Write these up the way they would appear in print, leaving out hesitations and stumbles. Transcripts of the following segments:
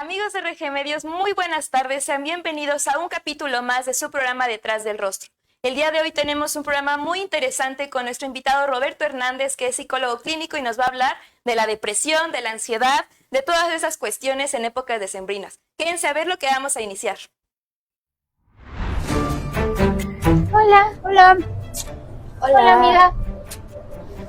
Amigos de RG Medios, muy buenas tardes, sean bienvenidos a un capítulo más de su programa Detrás del Rostro. El día de hoy tenemos un programa muy interesante con nuestro invitado Roberto Hernández, que es psicólogo clínico y nos va a hablar de la depresión, de la ansiedad, de todas esas cuestiones en épocas decembrinas. Quédense a ver lo que vamos a iniciar. Hola. Hola, amiga.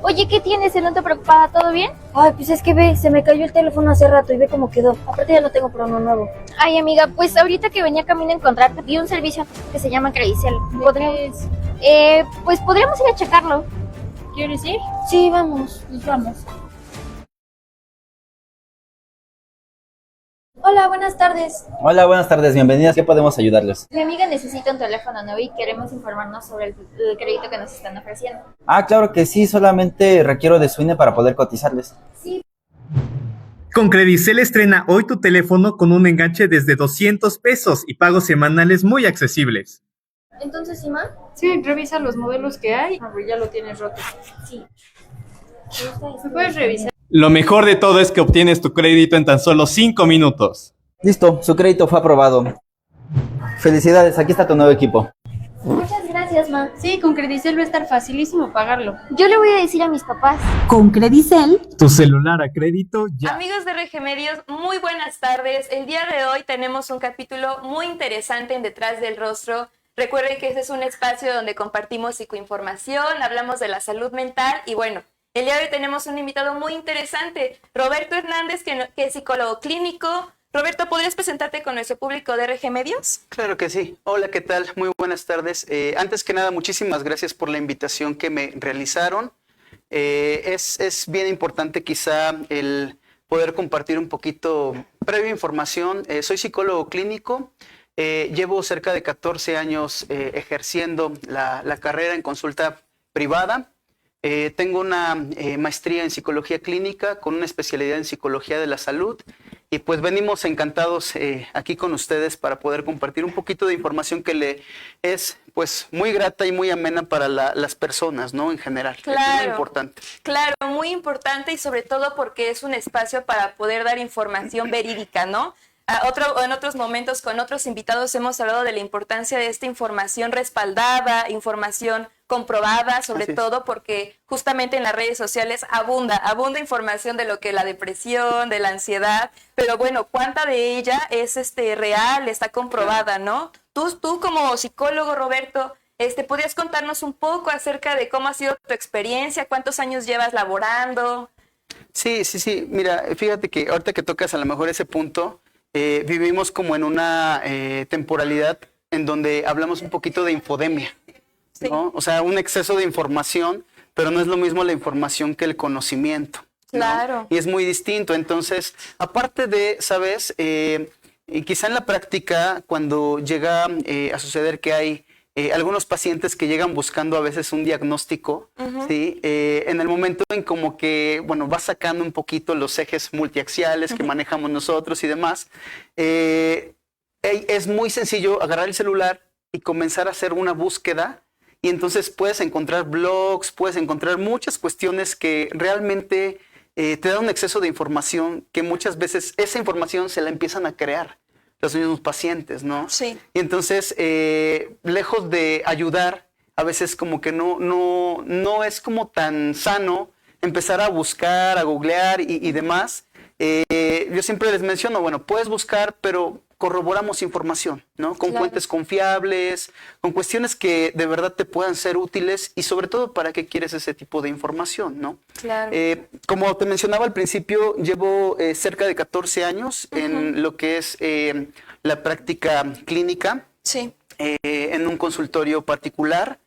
Oye, ¿qué tienes? ¿Se nota preocupada? ¿Todo bien? Ay, pues es que ve, se me cayó el teléfono hace rato y ve cómo quedó. Aparte ya no tengo para uno nuevo. Ay, amiga, pues ahorita que venía camino a encontrarte, vi un servicio que se llama Credicel. Pues podríamos ir a checarlo. ¿Quieres ir? Sí, vamos. Pues vamos. Hola, buenas tardes. Hola, buenas tardes, bienvenidas. ¿Qué podemos ayudarles? Mi amiga necesita un teléfono nuevo y queremos informarnos sobre el crédito que nos están ofreciendo. Claro que sí, solamente requiero de su INE para poder cotizarles. Sí. Con Credicel estrena hoy tu teléfono con un enganche desde 200 pesos y pagos semanales muy accesibles. Entonces, ¿sí, ma? Sí, revisa los modelos que hay. A ver, ya lo tienes roto. Sí. ¿Me puedes revisar? Lo mejor de todo es que obtienes tu crédito en tan solo 5 minutos. Listo, su crédito fue aprobado. Felicidades, aquí está tu nuevo equipo. Muchas gracias, ma. Sí, con Credicel va a estar facilísimo pagarlo. Yo le voy a decir a mis papás. Con Credicel, Tu celular a crédito ya. Amigos de RG Medios, muy buenas tardes. El día de hoy tenemos un capítulo muy interesante en Detrás del Rostro. Recuerden que este es un espacio donde compartimos psicoinformación, hablamos de la salud mental y bueno, el día de hoy tenemos un invitado muy interesante, Roberto Hernández, que es psicólogo clínico. Roberto, ¿podrías presentarte con nuestro público de RG Medios? Claro que sí. Hola, ¿qué tal? Muy buenas tardes. Antes que nada, muchísimas gracias por la invitación que me realizaron. Es bien importante quizá el poder compartir un poquito previa información. Soy psicólogo clínico. Llevo cerca de 14 años ejerciendo la carrera en consulta privada. Tengo una maestría en psicología clínica con una especialidad en psicología de la salud y pues venimos encantados aquí con ustedes para poder compartir un poquito de información que le es pues muy grata y muy amena para las personas, ¿no? En general. Claro. Es muy importante. Claro, muy importante y sobre todo porque es un espacio para poder dar información verídica, ¿no? En otros momentos con otros invitados hemos hablado de la importancia de esta información respaldada, información comprobada, sobre todo porque justamente en las redes sociales abunda información de lo que la depresión, de la ansiedad, pero bueno, ¿cuánta de ella es real, está comprobada, ¿no? Tú como psicólogo, Roberto, ¿podrías contarnos un poco acerca de cómo ha sido tu experiencia? ¿Cuántos años llevas laborando? Sí. Mira, fíjate que ahorita que tocas a lo mejor ese punto, vivimos como en una temporalidad en donde hablamos un poquito de infodemia, ¿no? O sea, un exceso de información, pero no es lo mismo la información que el conocimiento, ¿no? Claro. Y es muy distinto. Entonces, aparte de, ¿sabes? Y quizá en la práctica, cuando llega a suceder que hay algunos pacientes que llegan buscando a veces un diagnóstico, ¿sí? En el momento en como que, bueno, vas sacando un poquito los ejes multiaxiales que manejamos nosotros y demás, es muy sencillo agarrar el celular y comenzar a hacer una búsqueda y entonces puedes encontrar blogs, puedes encontrar muchas cuestiones que realmente te dan un exceso de información que muchas veces esa información se la empiezan a crear los mismos pacientes, ¿no? Sí. Y entonces, lejos de ayudar, a veces como que no es como tan sano empezar a buscar, a googlear y demás. Yo siempre les menciono, bueno, puedes buscar, pero corroboramos información, ¿no? Con fuentes confiables, con cuestiones que de verdad te puedan ser útiles y sobre todo para qué quieres ese tipo de información, ¿no? Claro. Como te mencionaba al principio, llevo cerca de 14 años en lo que es la práctica clínica, Sí. en un consultorio particular.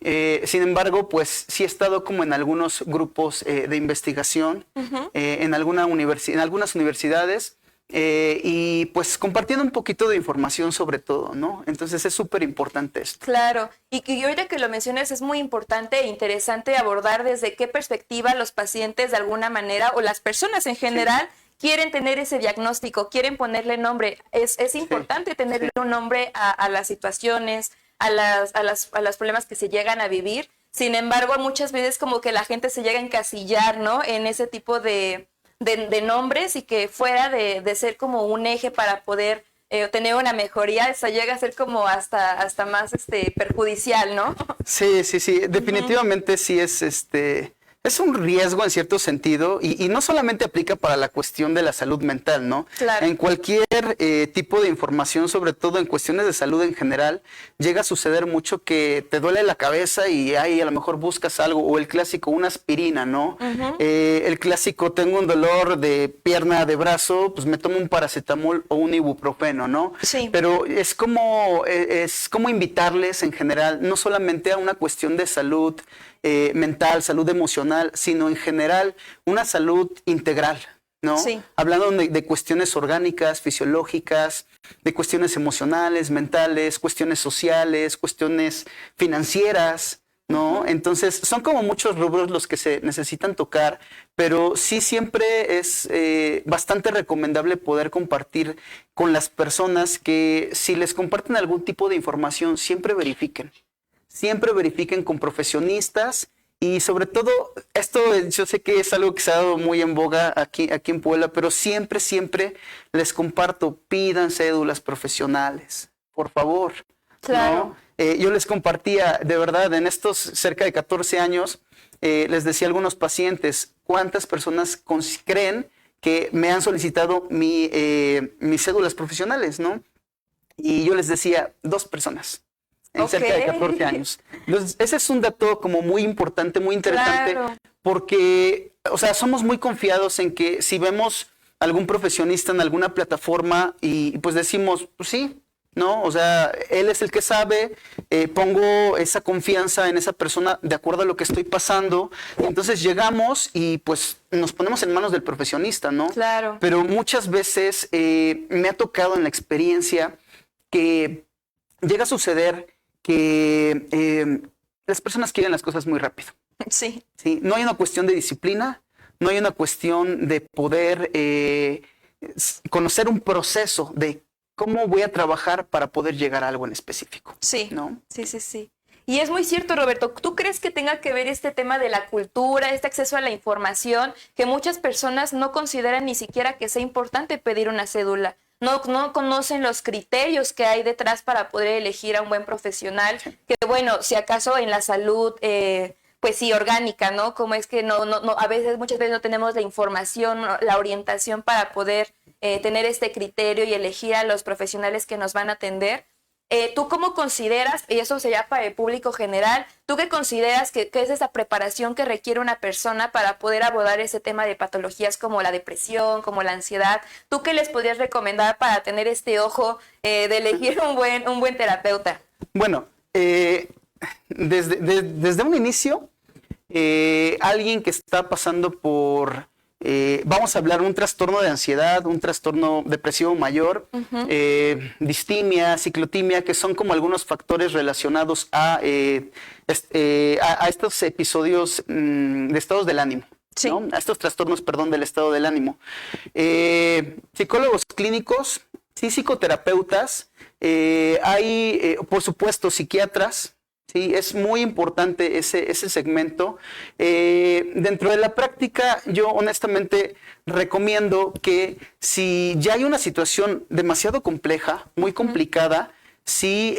Sin embargo, pues sí he estado como en algunos grupos de investigación, en algunas universidades, y pues compartiendo un poquito de información sobre todo, ¿no? Entonces es súper importante esto. Claro, y ahorita que lo mencionas es muy importante e interesante abordar desde qué perspectiva los pacientes de alguna manera o las personas en general quieren tener ese diagnóstico, quieren ponerle nombre. Es importante tenerle un nombre a las situaciones, a los problemas que se llegan a vivir. Sin embargo, muchas veces como que la gente se llega a encasillar, ¿no? En ese tipo de de nombres y que fuera de ser como un eje para poder tener una mejoría, eso llega a ser como hasta más perjudicial, ¿no? Sí, definitivamente sí es un riesgo en cierto sentido y no solamente aplica para la cuestión de la salud mental, ¿no? Claro. En cualquier tipo de información, sobre todo en cuestiones de salud en general, llega a suceder mucho que te duele la cabeza y ahí a lo mejor buscas algo, o el clásico, una aspirina, ¿no? El clásico, tengo un dolor de pierna, de brazo, pues me tomo un paracetamol o un ibuprofeno, ¿no? Sí. Pero es como invitarles en general, no solamente a una cuestión de salud mental, salud emocional, sino en general una salud integral, ¿no? Sí. Hablando de cuestiones orgánicas, fisiológicas, de cuestiones emocionales, mentales, cuestiones sociales, cuestiones financieras, ¿no? Entonces, son como muchos rubros los que se necesitan tocar, pero sí siempre es bastante recomendable poder compartir con las personas que si les comparten algún tipo de información, siempre verifiquen. Siempre verifiquen con profesionistas y sobre todo, esto yo sé que es algo que se ha dado muy en boga aquí en Puebla, pero siempre les comparto, pidan cédulas profesionales, por favor. Claro. ¿No? Yo les compartía, de verdad, en estos cerca de 14 años, les decía a algunos pacientes, ¿cuántas personas creen que me han solicitado mis cédulas profesionales, ¿no? Y yo les decía, 2 personas. En cerca de 14 años. Entonces, ese es un dato como muy importante, muy interesante, Claro. porque, o sea, somos muy confiados en que si vemos algún profesionista en alguna plataforma y pues decimos, pues sí, ¿no? O sea, él es el que sabe, pongo esa confianza en esa persona de acuerdo a lo que estoy pasando, entonces llegamos y pues nos ponemos en manos del profesionista, ¿no? Claro. Pero muchas veces me ha tocado en la experiencia que llega a suceder que las personas quieren las cosas muy rápido. Sí. ¿Sí? No hay una cuestión de disciplina, no hay una cuestión de poder conocer un proceso de cómo voy a trabajar para poder llegar a algo en específico. Sí, ¿no? sí. Y es muy cierto, Roberto. ¿Tú crees que tenga que ver este tema de la cultura, este acceso a la información, que muchas personas no consideran ni siquiera que sea importante pedir una cédula? No conocen los criterios que hay detrás para poder elegir a un buen profesional, que bueno, si acaso en la salud, pues sí, orgánica, ¿no? Como es que muchas veces no tenemos la información, la orientación para poder tener este criterio y elegir a los profesionales que nos van a atender. ¿Tú cómo consideras, y eso sería para el público general, tú qué consideras que es esa preparación que requiere una persona para poder abordar ese tema de patologías como la depresión, como la ansiedad? ¿Tú qué les podrías recomendar para tener este ojo de elegir un buen terapeuta? Bueno, desde un inicio, alguien que está pasando por... vamos a hablar un trastorno de ansiedad, un trastorno depresivo mayor, distimia, ciclotimia, que son como algunos factores relacionados a estos episodios de estados del ánimo. Sí. ¿No? A estos trastornos, perdón, del estado del ánimo. Psicólogos clínicos, sí, psicoterapeutas, hay, por supuesto, psiquiatras. Sí, es muy importante ese segmento. Dentro de la práctica, yo honestamente recomiendo que si ya hay una situación demasiado compleja, muy complicada, sí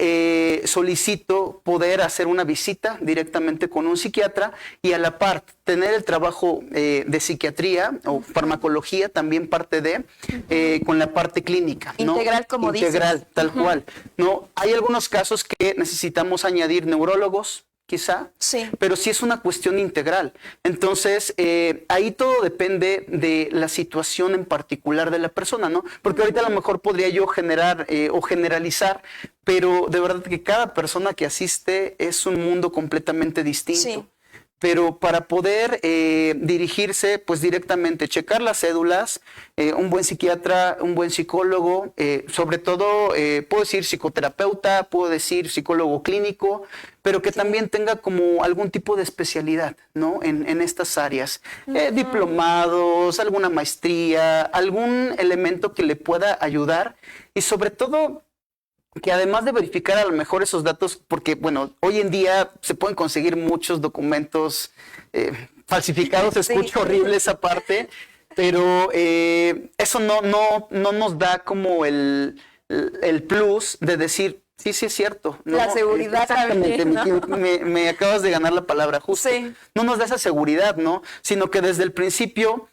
solicito poder hacer una visita directamente con un psiquiatra y a la par tener el trabajo de psiquiatría o farmacología, también parte de, con la parte clínica. Integral, ¿no? como dices. Integral, tal cual. ¿No? Hay algunos casos que necesitamos añadir neurólogos, quizá, Sí. pero sí es una cuestión integral. Entonces, ahí todo depende de la situación en particular de la persona, ¿no? Porque ahorita a lo mejor podría yo generar o generalizar, pero de verdad que cada persona que asiste es un mundo completamente distinto. Sí. Pero para poder dirigirse, pues directamente, checar las cédulas, un buen psiquiatra, un buen psicólogo, sobre todo, puedo decir psicoterapeuta, puedo decir psicólogo clínico, pero que también tenga como algún tipo de especialidad, ¿no? En estas áreas. Diplomados, alguna maestría, algún elemento que le pueda ayudar y sobre todo que además de verificar a lo mejor esos datos, porque bueno, hoy en día se pueden conseguir muchos documentos falsificados, Sí. escucho horrible esa parte, pero eso no nos da como el plus de decir, sí, sí es cierto. ¿No? La seguridad Exactamente, también, ¿no? me acabas de ganar la palabra justo. Sí. No nos da esa seguridad, ¿no? Sino que desde el principio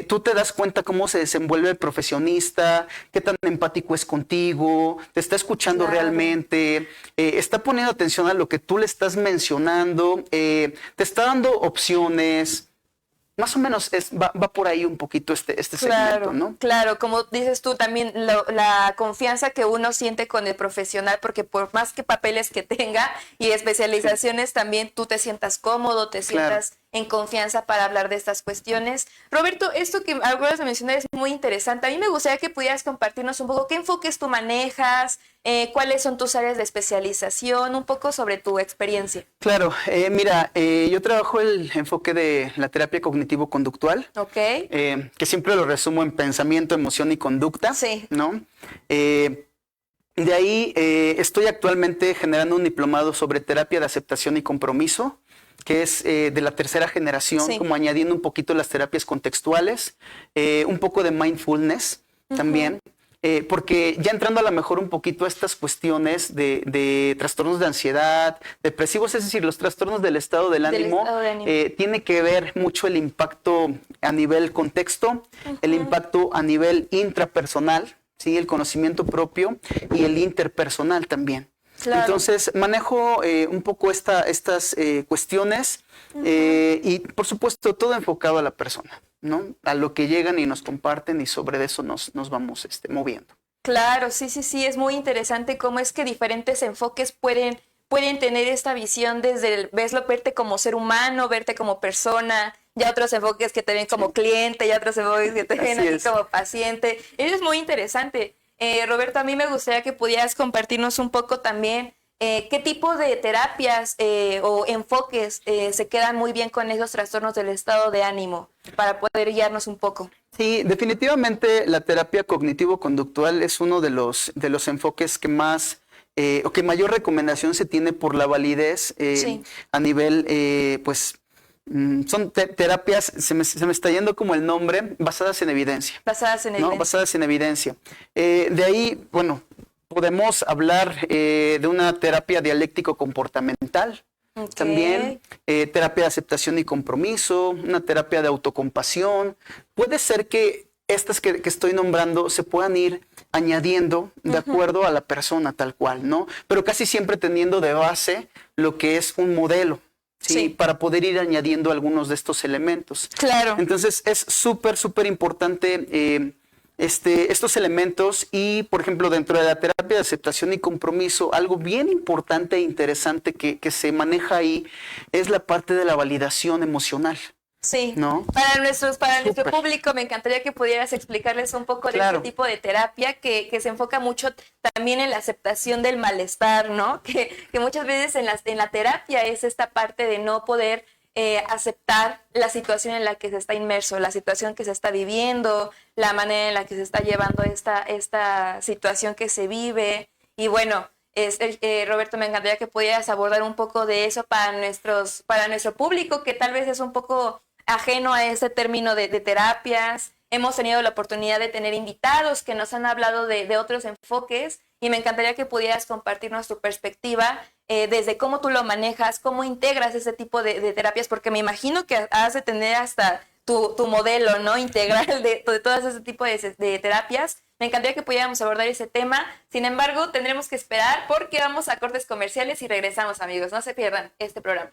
tú te das cuenta cómo se desenvuelve el profesionista, qué tan empático es contigo, te está escuchando Claro. realmente, está poniendo atención a lo que tú le estás mencionando, te está dando opciones. Más o menos va por ahí un poquito este segmento, ¿no? Claro, como dices tú, también la confianza que uno siente con el profesional, porque por más que papeles que tenga y especializaciones, también tú te sientas cómodo, te sientas en confianza para hablar de estas cuestiones. Roberto, esto que acabas de mencionar es muy interesante. A mí me gustaría que pudieras compartirnos un poco qué enfoques tú manejas, cuáles son tus áreas de especialización, un poco sobre tu experiencia. Claro, mira, yo trabajo el enfoque de la terapia cognitivo-conductual, Ok. que siempre lo resumo en pensamiento, emoción y conducta, Sí. ¿no? De ahí estoy actualmente generando un diplomado sobre terapia de aceptación y compromiso, que es de la tercera generación, Sí. como añadiendo un poquito las terapias contextuales, un poco de mindfulness también. Porque ya entrando a lo mejor un poquito a estas cuestiones de trastornos de ansiedad, depresivos, es decir, los trastornos del estado del ánimo, estado de ánimo. tiene que ver mucho el impacto a nivel contexto, el impacto a nivel intrapersonal, ¿sí? El conocimiento propio y el interpersonal también. Claro. Entonces manejo un poco estas cuestiones y por supuesto todo enfocado a la persona, ¿no? A lo que llegan y nos comparten y sobre eso nos vamos moviendo. Claro, sí, es muy interesante cómo es que diferentes enfoques pueden tener esta visión desde verte como ser humano, verte como persona, ya otros enfoques que te ven como cliente, ya otros enfoques que te ven Así a ti es. como paciente. Eso es muy interesante. Roberto, a mí me gustaría que pudieras compartirnos un poco también qué tipo de terapias o enfoques se quedan muy bien con esos trastornos del estado de ánimo para poder guiarnos un poco. Sí, definitivamente la terapia cognitivo-conductual es uno de los enfoques que más o que mayor recomendación se tiene por la validez Sí. a nivel, son terapias, se me está yendo como el nombre, basadas en evidencia. Basadas en ¿No? evidencia. Basadas en evidencia. De ahí, bueno, podemos hablar de una terapia dialéctico-comportamental. Ok. También terapia de aceptación y compromiso, una terapia de autocompasión. Puede ser que estas que estoy nombrando se puedan ir añadiendo de acuerdo a la persona tal cual, ¿no? Pero casi siempre teniendo de base lo que es un modelo, ¿sí? Sí. Para poder ir añadiendo algunos de estos elementos. Claro. Entonces es súper importante estos elementos y, por ejemplo, dentro de la terapia de aceptación y compromiso, algo bien importante e interesante que se maneja ahí es la parte de la validación emocional. Sí, ¿No? para nuestro Súper. público me encantaría que pudieras explicarles un poco de Claro. este tipo de terapia que se enfoca mucho también en la aceptación del malestar, ¿no? Que muchas veces en la terapia es esta parte de no poder aceptar la situación en la que se está inmerso, la situación que se está viviendo, la manera en la que se está llevando esta situación que se vive. Y bueno, Roberto, me encantaría que pudieras abordar un poco de eso para nuestro público, que tal vez es un poco ajeno a este término de terapias. Hemos tenido la oportunidad de tener invitados que nos han hablado de otros enfoques y me encantaría que pudieras compartirnos tu perspectiva desde cómo tú lo manejas, cómo integras ese tipo de terapias, porque me imagino que has de tener hasta tu modelo, ¿no? Integral de todas ese tipo de terapias. Me encantaría que pudiéramos abordar ese tema. Sin embargo, tendremos que esperar porque vamos a cortes comerciales y regresamos, amigos. No se pierdan este programa.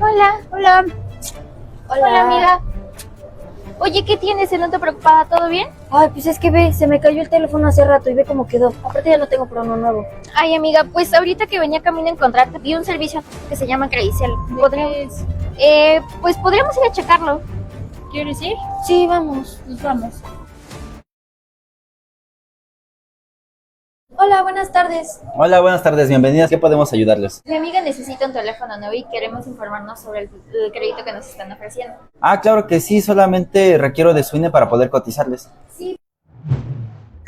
Hola. Hola, amiga. Oye, ¿qué tienes? ¿Se nota preocupada? ¿Todo bien? Ay, pues es que ve, se me cayó el teléfono hace rato y ve cómo quedó. Aparte ya no tengo prono nuevo. Ay, amiga, pues ahorita que venía camino a encontrarte, vi un servicio que se llama Credicel. ¿Podrías? Pues podríamos ir a checarlo. ¿Quieres ir? Sí, vamos. Pues vamos. Hola, buenas tardes. Hola, buenas tardes, bienvenidas. ¿Qué podemos ayudarles? Mi amiga necesita un teléfono nuevo y queremos informarnos sobre el crédito que nos están ofreciendo. Ah, claro que sí, solamente requiero de su INE para poder cotizarles.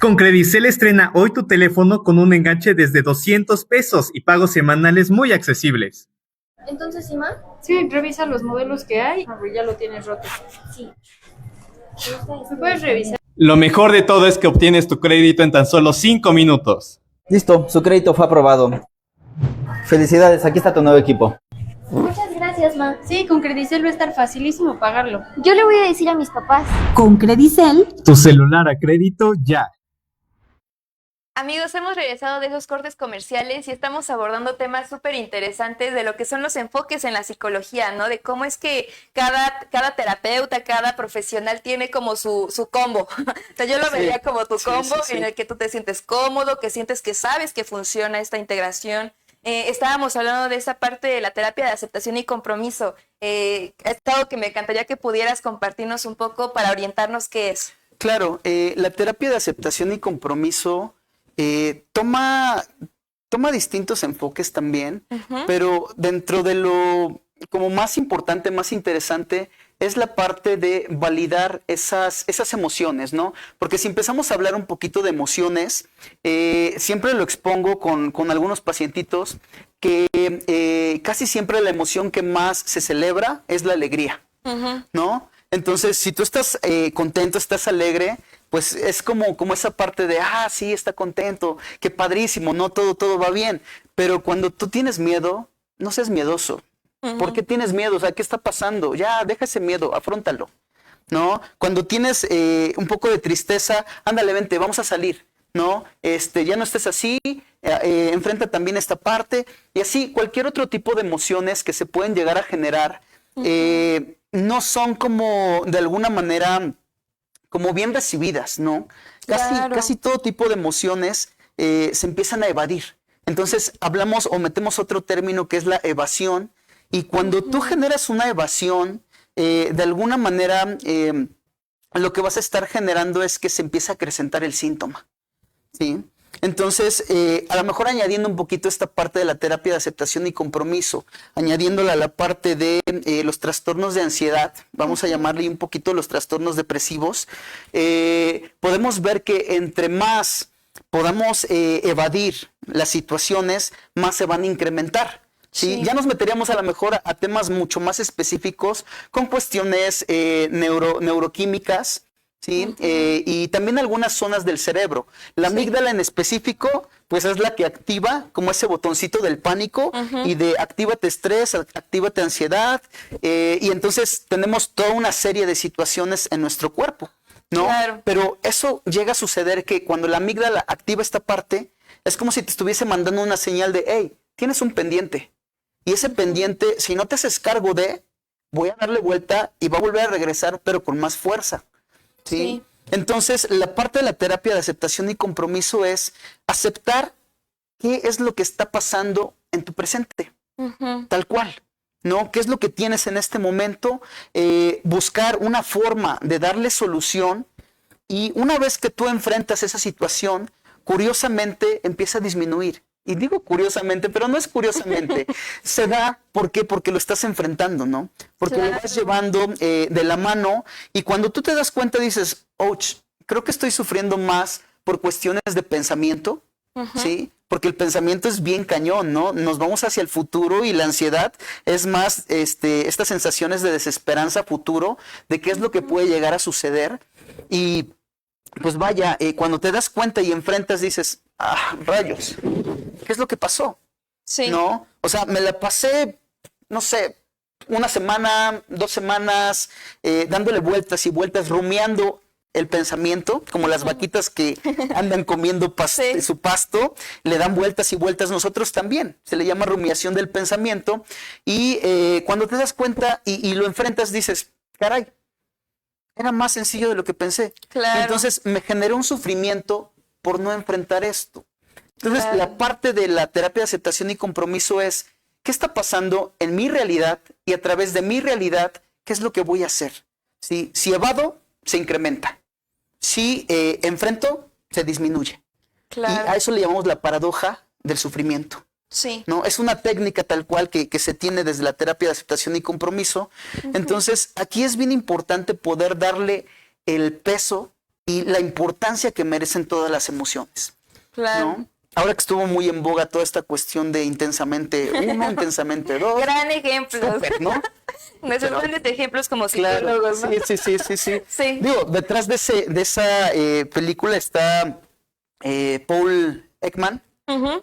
Con Credicel estrena hoy tu teléfono con un enganche desde 200 pesos y pagos semanales muy accesibles. Entonces, ¿sí, ma? Sí, revisa los modelos que hay. A ver, ya lo tienes roto. Sí. ¿Me puedes revisar? Lo mejor de todo es que obtienes tu crédito en tan solo 5 minutos. Listo, su crédito fue aprobado. Felicidades, aquí está tu nuevo equipo. Muchas gracias, ma. Sí, con Credicel va a estar facilísimo pagarlo. Yo le voy a decir a mis papás. Con Credicel, Tu celular a crédito ya. Amigos, hemos regresado de esos cortes comerciales y estamos abordando temas súper interesantes de lo que son los enfoques en la psicología, ¿no? De cómo es que cada terapeuta, cada profesional tiene como su combo. O sea, yo lo vería como tu combo en el que tú te sientes cómodo, que sientes que sabes que funciona esta integración. Estábamos hablando de esa parte de la terapia de aceptación y compromiso. Es algo que me encantaría que pudieras compartirnos un poco para orientarnos qué es. Claro, la terapia de aceptación y compromiso toma distintos enfoques también, pero dentro de lo como más importante, más interesante, es la parte de validar esas emociones, ¿no? Porque si empezamos a hablar un poquito de emociones, siempre lo expongo con algunos pacientitos que casi siempre la emoción que más se celebra es la alegría, ¿no? Entonces, si tú estás contento, estás alegre, pues es como esa parte de, sí, está contento, qué padrísimo, no, todo va bien. Pero cuando tú tienes miedo, no seas miedoso. ¿Por qué tienes miedo? O sea, ¿qué está pasando? Ya, deja ese miedo, afróntalo, ¿no? Cuando tienes un poco de tristeza, ándale, vente, vamos a salir, ¿no? Ya no estés así, enfrenta también esta parte, y así, cualquier otro tipo de emociones que se pueden llegar a generar, no son como, de alguna manera, como bien recibidas, ¿no? Casi todo tipo de emociones se empiezan a evadir. Entonces hablamos o metemos otro término que es la evasión, y cuando tú generas una evasión, de alguna manera lo que vas a estar generando es que se empieza a acrecentar el síntoma, ¿sí? Entonces, a lo mejor añadiendo un poquito esta parte de la terapia de aceptación y compromiso, añadiéndola a la parte de los trastornos de ansiedad, vamos a llamarle un poquito los trastornos depresivos, podemos ver que entre más podamos evadir las situaciones, más se van a incrementar. ¿Sí? Ya nos meteríamos a lo mejor a temas mucho más específicos con cuestiones neuroquímicas, ¿sí? Y también algunas zonas del cerebro. La amígdala en específico, pues es la que activa como ese botoncito del pánico y de actívate estrés, actívate ansiedad, y entonces tenemos toda una serie de situaciones en nuestro cuerpo, ¿no? Claro. Pero eso llega a suceder que cuando la amígdala activa esta parte, es como si te estuviese mandando una señal de, hey, tienes un pendiente. Y ese pendiente, si no te haces cargo de, voy a darle vuelta y va a volver a regresar, pero con más fuerza. ¿Sí? Entonces, la parte de la terapia de aceptación y compromiso es aceptar qué es lo que está pasando en tu presente, tal cual, ¿no? ¿Qué es lo que tienes en este momento? Buscar una forma de darle solución, y una vez que tú enfrentas esa situación, curiosamente empieza a disminuir. Y digo curiosamente, pero no es curiosamente. Se da, ¿por qué? Porque lo estás enfrentando, ¿no? Porque lo vas llevando de la mano, y cuando tú te das cuenta dices, ouch, creo que estoy sufriendo más por cuestiones de pensamiento, ¿sí? Porque el pensamiento es bien cañón, ¿no? Nos vamos hacia el futuro, y la ansiedad es más estas sensaciones de desesperanza futuro, de qué es lo que puede llegar a suceder. Y pues vaya, cuando te das cuenta y enfrentas dices, rayos, ¿qué es lo que pasó? Sí. ¿No? O sea, me la pasé, no sé, una semana, 2 semanas, dándole vueltas y vueltas, rumiando el pensamiento, como las vaquitas que andan comiendo su pasto, le dan vueltas y vueltas. Nosotros también, se le llama rumiación del pensamiento, y cuando te das cuenta y lo enfrentas dices, caray, era más sencillo de lo que pensé. Claro. Entonces me generó un sufrimiento por no enfrentar esto. Entonces, la parte de la terapia de aceptación y compromiso es, ¿qué está pasando en mi realidad? Y a través de mi realidad, ¿qué es lo que voy a hacer? ¿Sí? Si evado, se incrementa. Si enfrento, se disminuye. Claro. Y a eso le llamamos la paradoja del sufrimiento. Sí. ¿No? Es una técnica tal cual que se tiene desde la terapia de aceptación y compromiso. Entonces, aquí es bien importante poder darle el peso y la importancia que merecen todas las emociones. Claro. ¿No? ahora que estuvo muy en boga toda esta cuestión de Intensamente 1, Intensamente 2. Gran ejemplo. Súper, ¿no? Nuestros grandes ejemplos como Claro, psicólogos, ¿no? sí. Sí. Digo, detrás de esa película está Paul Ekman,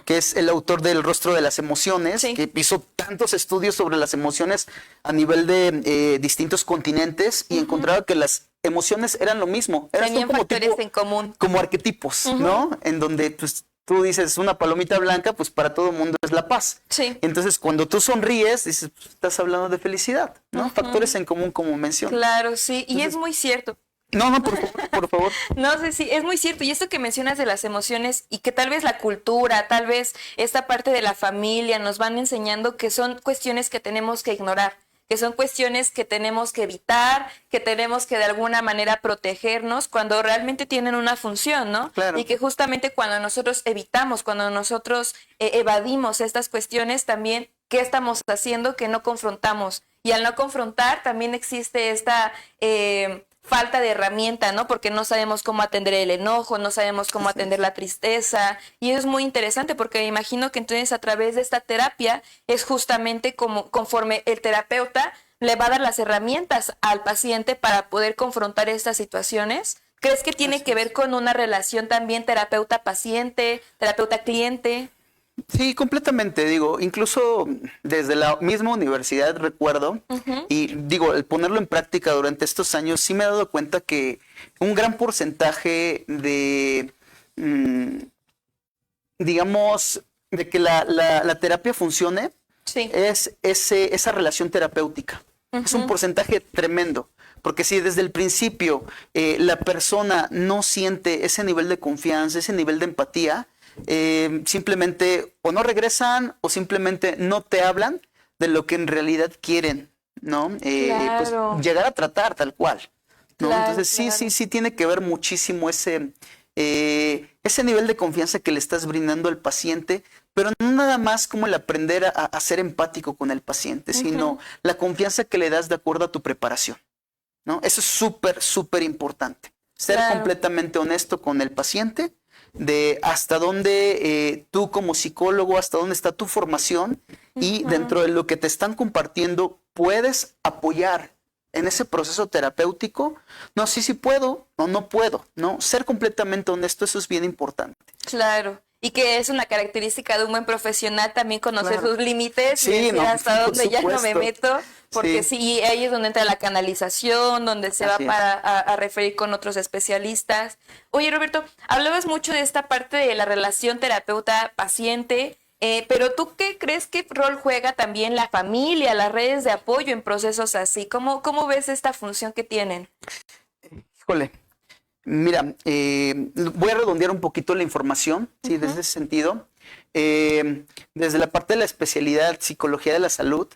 que es el autor del Rostro de las Emociones, Sí. que hizo tantos estudios sobre las emociones a nivel de distintos continentes y encontraba que las emociones eran lo mismo. Son Tenían como factores tipo- en común. como arquetipos, ¿no? En donde pues tú dices una palomita blanca, pues para todo el mundo es la paz. Sí. Entonces cuando tú sonríes, dices, pues, estás hablando de felicidad, ¿no? Factores en común como mencionas. Claro, sí. Y es muy cierto. No, por favor, por favor. No sé, sí, es muy cierto. Y esto que mencionas de las emociones y que tal vez la cultura, tal vez esta parte de la familia nos van enseñando que son cuestiones que tenemos que ignorar, que son cuestiones que tenemos que evitar, que tenemos que de alguna manera protegernos cuando realmente tienen una función, ¿no? Claro. Y que justamente cuando nosotros evitamos, cuando nosotros evadimos estas cuestiones, también, ¿qué estamos haciendo? Que no confrontamos. Y al no confrontar, también existe esta falta de herramienta, ¿no? Porque no sabemos cómo atender el enojo, no sabemos cómo atender la tristeza. Y es muy interesante porque me imagino que entonces a través de esta terapia es justamente como conforme el terapeuta le va a dar las herramientas al paciente para poder confrontar estas situaciones. ¿Crees que tiene que ver con una relación también terapeuta-paciente, terapeuta-cliente? Sí, completamente, digo, incluso desde la misma universidad recuerdo, y digo, el ponerlo en práctica durante estos años, sí me he dado cuenta que un gran porcentaje de, digamos, de que la terapia funcione, Sí. es esa relación terapéutica. Es un porcentaje tremendo, porque si desde el principio la persona no siente ese nivel de confianza, ese nivel de empatía, simplemente o no regresan o simplemente no te hablan de lo que en realidad quieren, ¿no? Claro. Pues llegar a tratar tal cual, ¿no? Claro, Entonces claro. sí tiene que ver muchísimo ese nivel de confianza que le estás brindando al paciente, pero no nada más como el aprender a ser empático con el paciente, sino la confianza que le das de acuerdo a tu preparación, ¿no? Eso es súper importante. Ser Claro. completamente honesto con el paciente, de hasta dónde tú como psicólogo, hasta dónde está tu formación y dentro de lo que te están compartiendo, puedes apoyar en ese proceso terapéutico. No, sí puedo, no puedo, ¿no? Ser completamente honesto, eso es bien importante. Claro. Y que es una característica de un buen profesional también conocer Claro. sus límites Sí, y decir no, hasta por dónde ya no me supuesto. meto, porque Sí. sí, ahí es donde entra la canalización, donde se Así va es. a referir con otros especialistas. Oye, Roberto, hablabas mucho de esta parte de la relación terapeuta-paciente, pero ¿tú qué crees que rol juega también la familia, las redes de apoyo en procesos así? ¿Cómo ves esta función que tienen? Híjole, mira, voy a redondear un poquito la información, ¿sí? Desde ese sentido. Desde la parte de la especialidad Psicología de la Salud,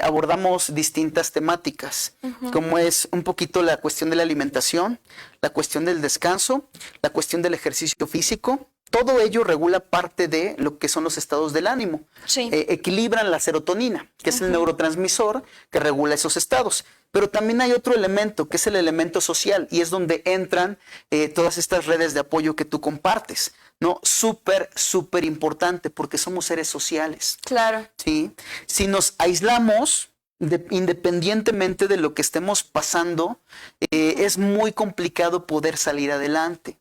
abordamos distintas temáticas, como es un poquito la cuestión de la alimentación, la cuestión del descanso, la cuestión del ejercicio físico. Todo ello regula parte de lo que son los estados del ánimo. Sí. Equilibran la serotonina, que es el neurotransmisor que regula esos estados. Pero también hay otro elemento, que es el elemento social, y es donde entran todas estas redes de apoyo que tú compartes, ¿no? Súper importante, porque somos seres sociales, Claro. ¿sí? Si nos aislamos, independientemente de lo que estemos pasando, es muy complicado poder salir adelante.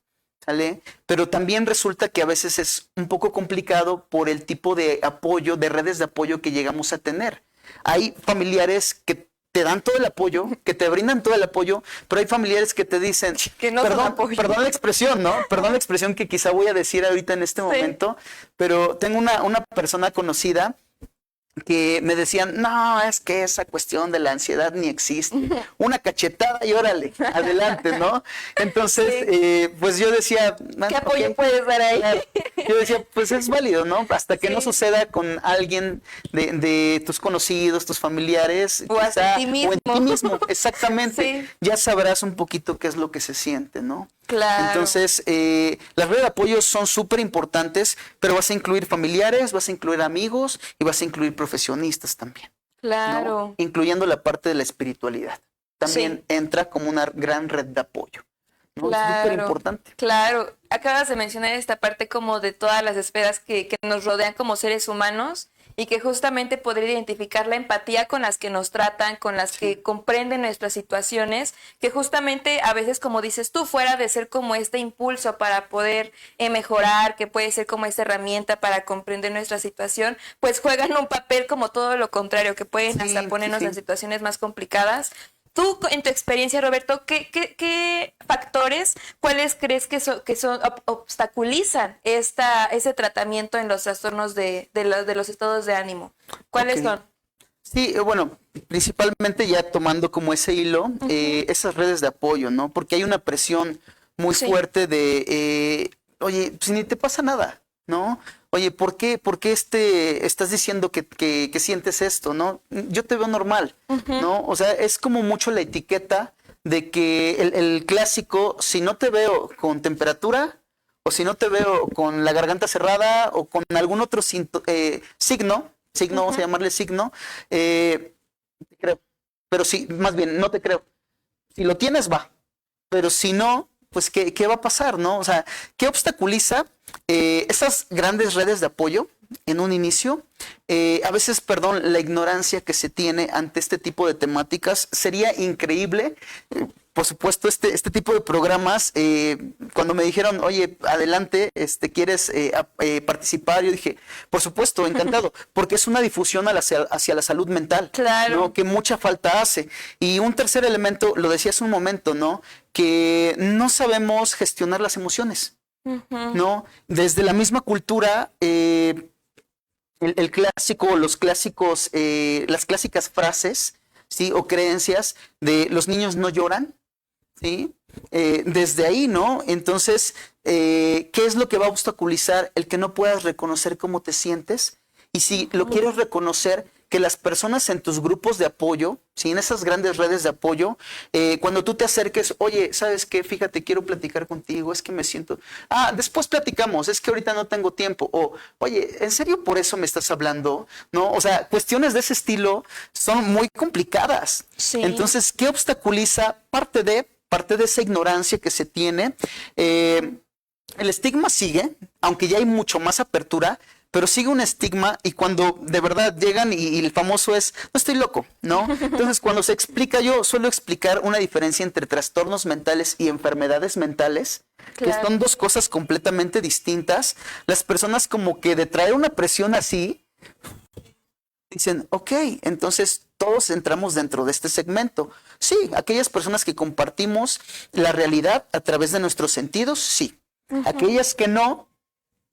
¿Sale? Pero también resulta que a veces es un poco complicado por el tipo de apoyo, de redes de apoyo que llegamos a tener. Hay familiares que te dan todo el apoyo, que te brindan todo el apoyo, pero hay familiares que te dicen, Que no son perdón, apoyo. perdón la expresión, ¿no? Perdón la expresión que quizá voy a decir ahorita en este momento, pero tengo una persona conocida que me decían, no, es que esa cuestión de la ansiedad ni existe. Una cachetada y órale, adelante, ¿no? Entonces, pues yo decía... ¿Qué apoyo puedes dar ahí? Claro. Yo decía, pues es válido, ¿no? Hasta que Sí. no suceda con alguien de tus conocidos, tus familiares. O hasta quizá, en ti o en ti mismo. mismo, exactamente. Sí. Ya sabrás un poquito qué es lo que se siente, ¿no? Claro. Entonces, las redes de apoyo son súper importantes, pero vas a incluir familiares, vas a incluir amigos y vas a incluir profesionistas también, ¿no? Claro. Incluyendo la parte de la espiritualidad. También entra como una gran red de apoyo. ¿no? Es súper importante. Claro. Acabas de mencionar esta parte como de todas las esferas que nos rodean como seres humanos y que justamente poder identificar la empatía con las que nos tratan, con las que comprenden nuestras situaciones, que justamente a veces, como dices tú, fuera de ser como este impulso para poder mejorar, que puede ser como esta herramienta para comprender nuestra situación, pues juegan un papel como todo lo contrario, que pueden hasta ponernos en situaciones más complicadas. Tú, en tu experiencia, Roberto, ¿qué factores, cuáles crees que obstaculizan ese tratamiento en los trastornos de los estados de ánimo? ¿Cuáles son? Sí, bueno, principalmente ya tomando como ese hilo, esas redes de apoyo, ¿no? Porque hay una presión muy fuerte de, oye, pues ni te pasa nada, ¿no? Oye, ¿por qué estás diciendo que sientes esto, no? Yo te veo normal, ¿no? O sea, es como mucho la etiqueta de que el clásico, si no te veo con temperatura, o si no te veo con la garganta cerrada, o con algún otro signo, vamos a llamarle signo, te creo. Pero sí, más bien, no te creo. Si lo tienes, va. Pero si no, pues, ¿qué va a pasar, no? O sea, ¿qué obstaculiza esas grandes redes de apoyo en un inicio? A veces, la ignorancia que se tiene ante este tipo de temáticas. Sería increíble, por supuesto, este tipo de programas, cuando me dijeron, oye, adelante, ¿quieres participar? Yo dije, por supuesto, encantado, porque es una difusión hacia la salud mental, ¿no? Que mucha falta hace. Y un tercer elemento, lo decía hace un momento, ¿no? Que no sabemos gestionar las emociones, ¿no? Desde la misma cultura, el clásico, los clásicos, las clásicas frases, ¿sí? O creencias de los niños no lloran, ¿sí? Desde ahí, ¿no? Entonces, ¿qué es lo que va a obstaculizar el que no puedas reconocer cómo te sientes? Y si lo quieres reconocer, que las personas en tus grupos de apoyo, ¿sí? En esas grandes redes de apoyo, cuando tú te acerques, oye, ¿sabes qué? Fíjate, quiero platicar contigo, es que me siento... después platicamos, es que ahorita no tengo tiempo. O, oye, ¿en serio por eso me estás hablando? ¿No? O sea, cuestiones de ese estilo son muy complicadas. Sí. Entonces, ¿qué obstaculiza? Parte de esa ignorancia que se tiene. El estigma sigue, aunque ya hay mucho más apertura, pero sigue un estigma, y cuando de verdad llegan y el famoso es, no estoy loco, ¿no? Entonces, cuando se explica, yo suelo explicar una diferencia entre trastornos mentales y enfermedades mentales, que son dos cosas completamente distintas. Las personas como que de traer una presión así, dicen, ok, entonces todos entramos dentro de este segmento. Sí, aquellas personas que compartimos la realidad a través de nuestros sentidos, sí. Aquellas que no,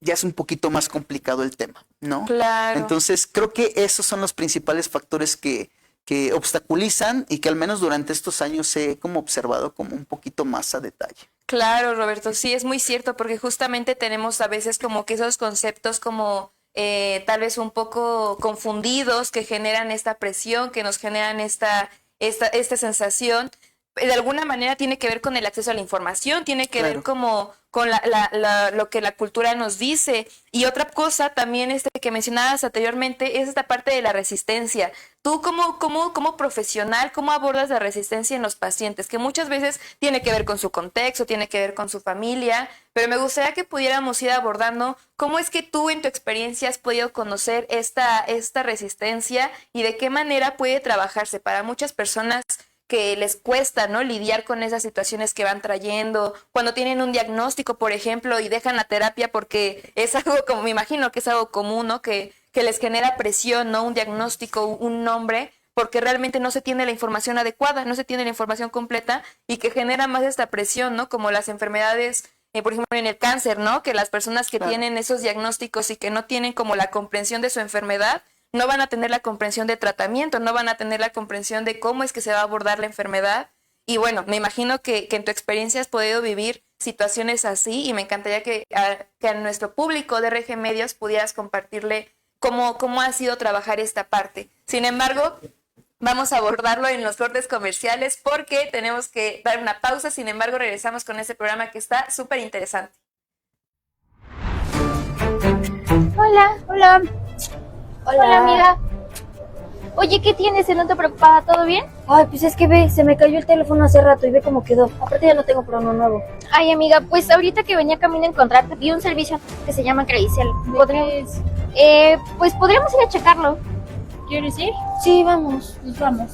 ya es un poquito más complicado el tema, ¿no? Claro. Entonces, creo que esos son los principales factores que obstaculizan y que al menos durante estos años he como observado como un poquito más a detalle. Claro, Roberto, sí, es muy cierto, porque justamente tenemos a veces como que esos conceptos como tal vez un poco confundidos que generan esta presión, que nos generan esta sensación. De alguna manera tiene que ver con el acceso a la información, tiene que ver como con lo que la cultura nos dice. Y otra cosa también que mencionabas anteriormente es esta parte de la resistencia. Tú como profesional, ¿cómo abordas la resistencia en los pacientes? Que muchas veces tiene que ver con su contexto, tiene que ver con su familia, pero me gustaría que pudiéramos ir abordando cómo es que tú en tu experiencia has podido conocer esta resistencia y de qué manera puede trabajarse para muchas personas que les cuesta, ¿no?, lidiar con esas situaciones que van trayendo, cuando tienen un diagnóstico, por ejemplo, y dejan la terapia porque es algo como, me imagino que es algo común, ¿no?, que les genera presión, ¿no?, un diagnóstico, un nombre, porque realmente no se tiene la información adecuada, no se tiene la información completa y que genera más esta presión, ¿no?, como las enfermedades, por ejemplo, en el cáncer, ¿no?, que las personas que tienen esos diagnósticos y que no tienen como la comprensión de su enfermedad, no van a tener la comprensión de tratamiento, no van a tener la comprensión de cómo es que se va a abordar la enfermedad. Y bueno, me imagino que en tu experiencia has podido vivir situaciones así y me encantaría que a nuestro público de RG Medios pudieras compartirle cómo ha sido trabajar esta parte. Sin embargo, vamos a abordarlo en los cortes comerciales porque tenemos que dar una pausa. Sin embargo, regresamos con este programa que está súper interesante. Hola, amiga. Oye, ¿qué tienes? ¿Se nota preocupada? ¿Todo bien? Ay, pues es que ve, se me cayó el teléfono hace rato y ve cómo quedó. Aparte ya no tengo prono nuevo. Ay, amiga, pues ahorita que venía camino a encontrarte, vi un servicio que se llama Credicel. Pues podríamos ir a checarlo. ¿Quieres ir? Sí, vamos. Pues vamos.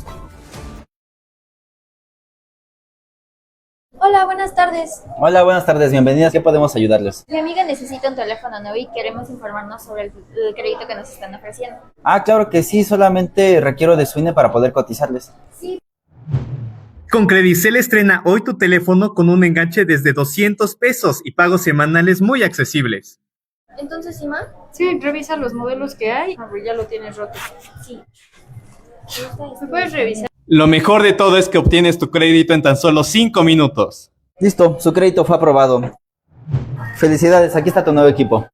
Hola, buenas tardes. Hola, buenas tardes, bienvenidas. ¿Qué podemos ayudarles? Mi amiga necesita un teléfono nuevo y queremos informarnos sobre el crédito que nos están ofreciendo. Ah, claro que sí, solamente requiero de su INE para poder cotizarles. Con Credicel estrena hoy tu teléfono con un enganche desde 200 pesos y pagos semanales muy accesibles. Entonces, Ima, Sí, revisa los modelos que hay. Ya lo tienes roto. sí. ¿Me puedes revisar? Lo mejor de todo es que obtienes tu crédito en tan solo 5 minutos. Listo, su crédito fue aprobado. Felicidades, aquí está tu nuevo equipo.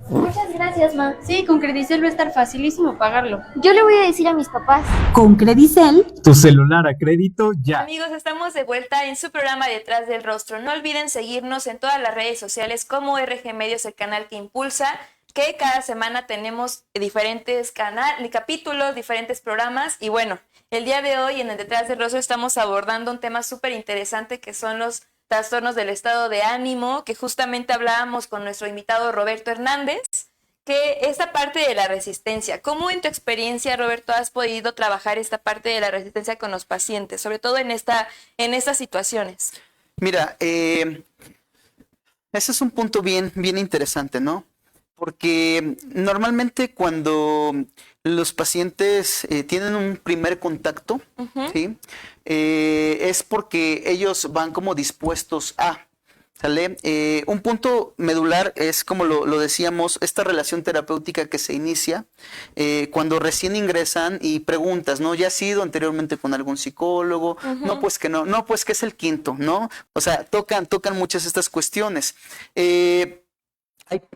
Muchas gracias, ma. Sí, con Credicel va a estar facilísimo pagarlo. Yo le voy a decir a mis papás. Con Credicel, Tu celular a crédito ya. Amigos, estamos de vuelta en su programa Detrás del Rostro. No olviden seguirnos en todas las redes sociales como RG Medios, el canal que impulsa, que cada semana tenemos diferentes capítulos, diferentes programas. Y bueno, el día de hoy en el Detrás del Rostro estamos abordando un tema súper interesante que son los trastornos del estado de ánimo, que justamente hablábamos con nuestro invitado Roberto Hernández, que esta parte de la resistencia, ¿cómo en tu experiencia, Roberto, has podido trabajar esta parte de la resistencia con los pacientes, sobre todo en estas situaciones? Mira, ese es un punto bien interesante, ¿no? Porque normalmente cuando los pacientes tienen un primer contacto, ¿sí? Es porque ellos van como dispuestos a, ¿sale? Un punto medular es, como lo decíamos, esta relación terapéutica que se inicia cuando recién ingresan y preguntas, ¿no? ¿Ya has ido anteriormente con algún psicólogo? No, pues que no, pues que es el quinto, ¿no? O sea, tocan muchas estas cuestiones.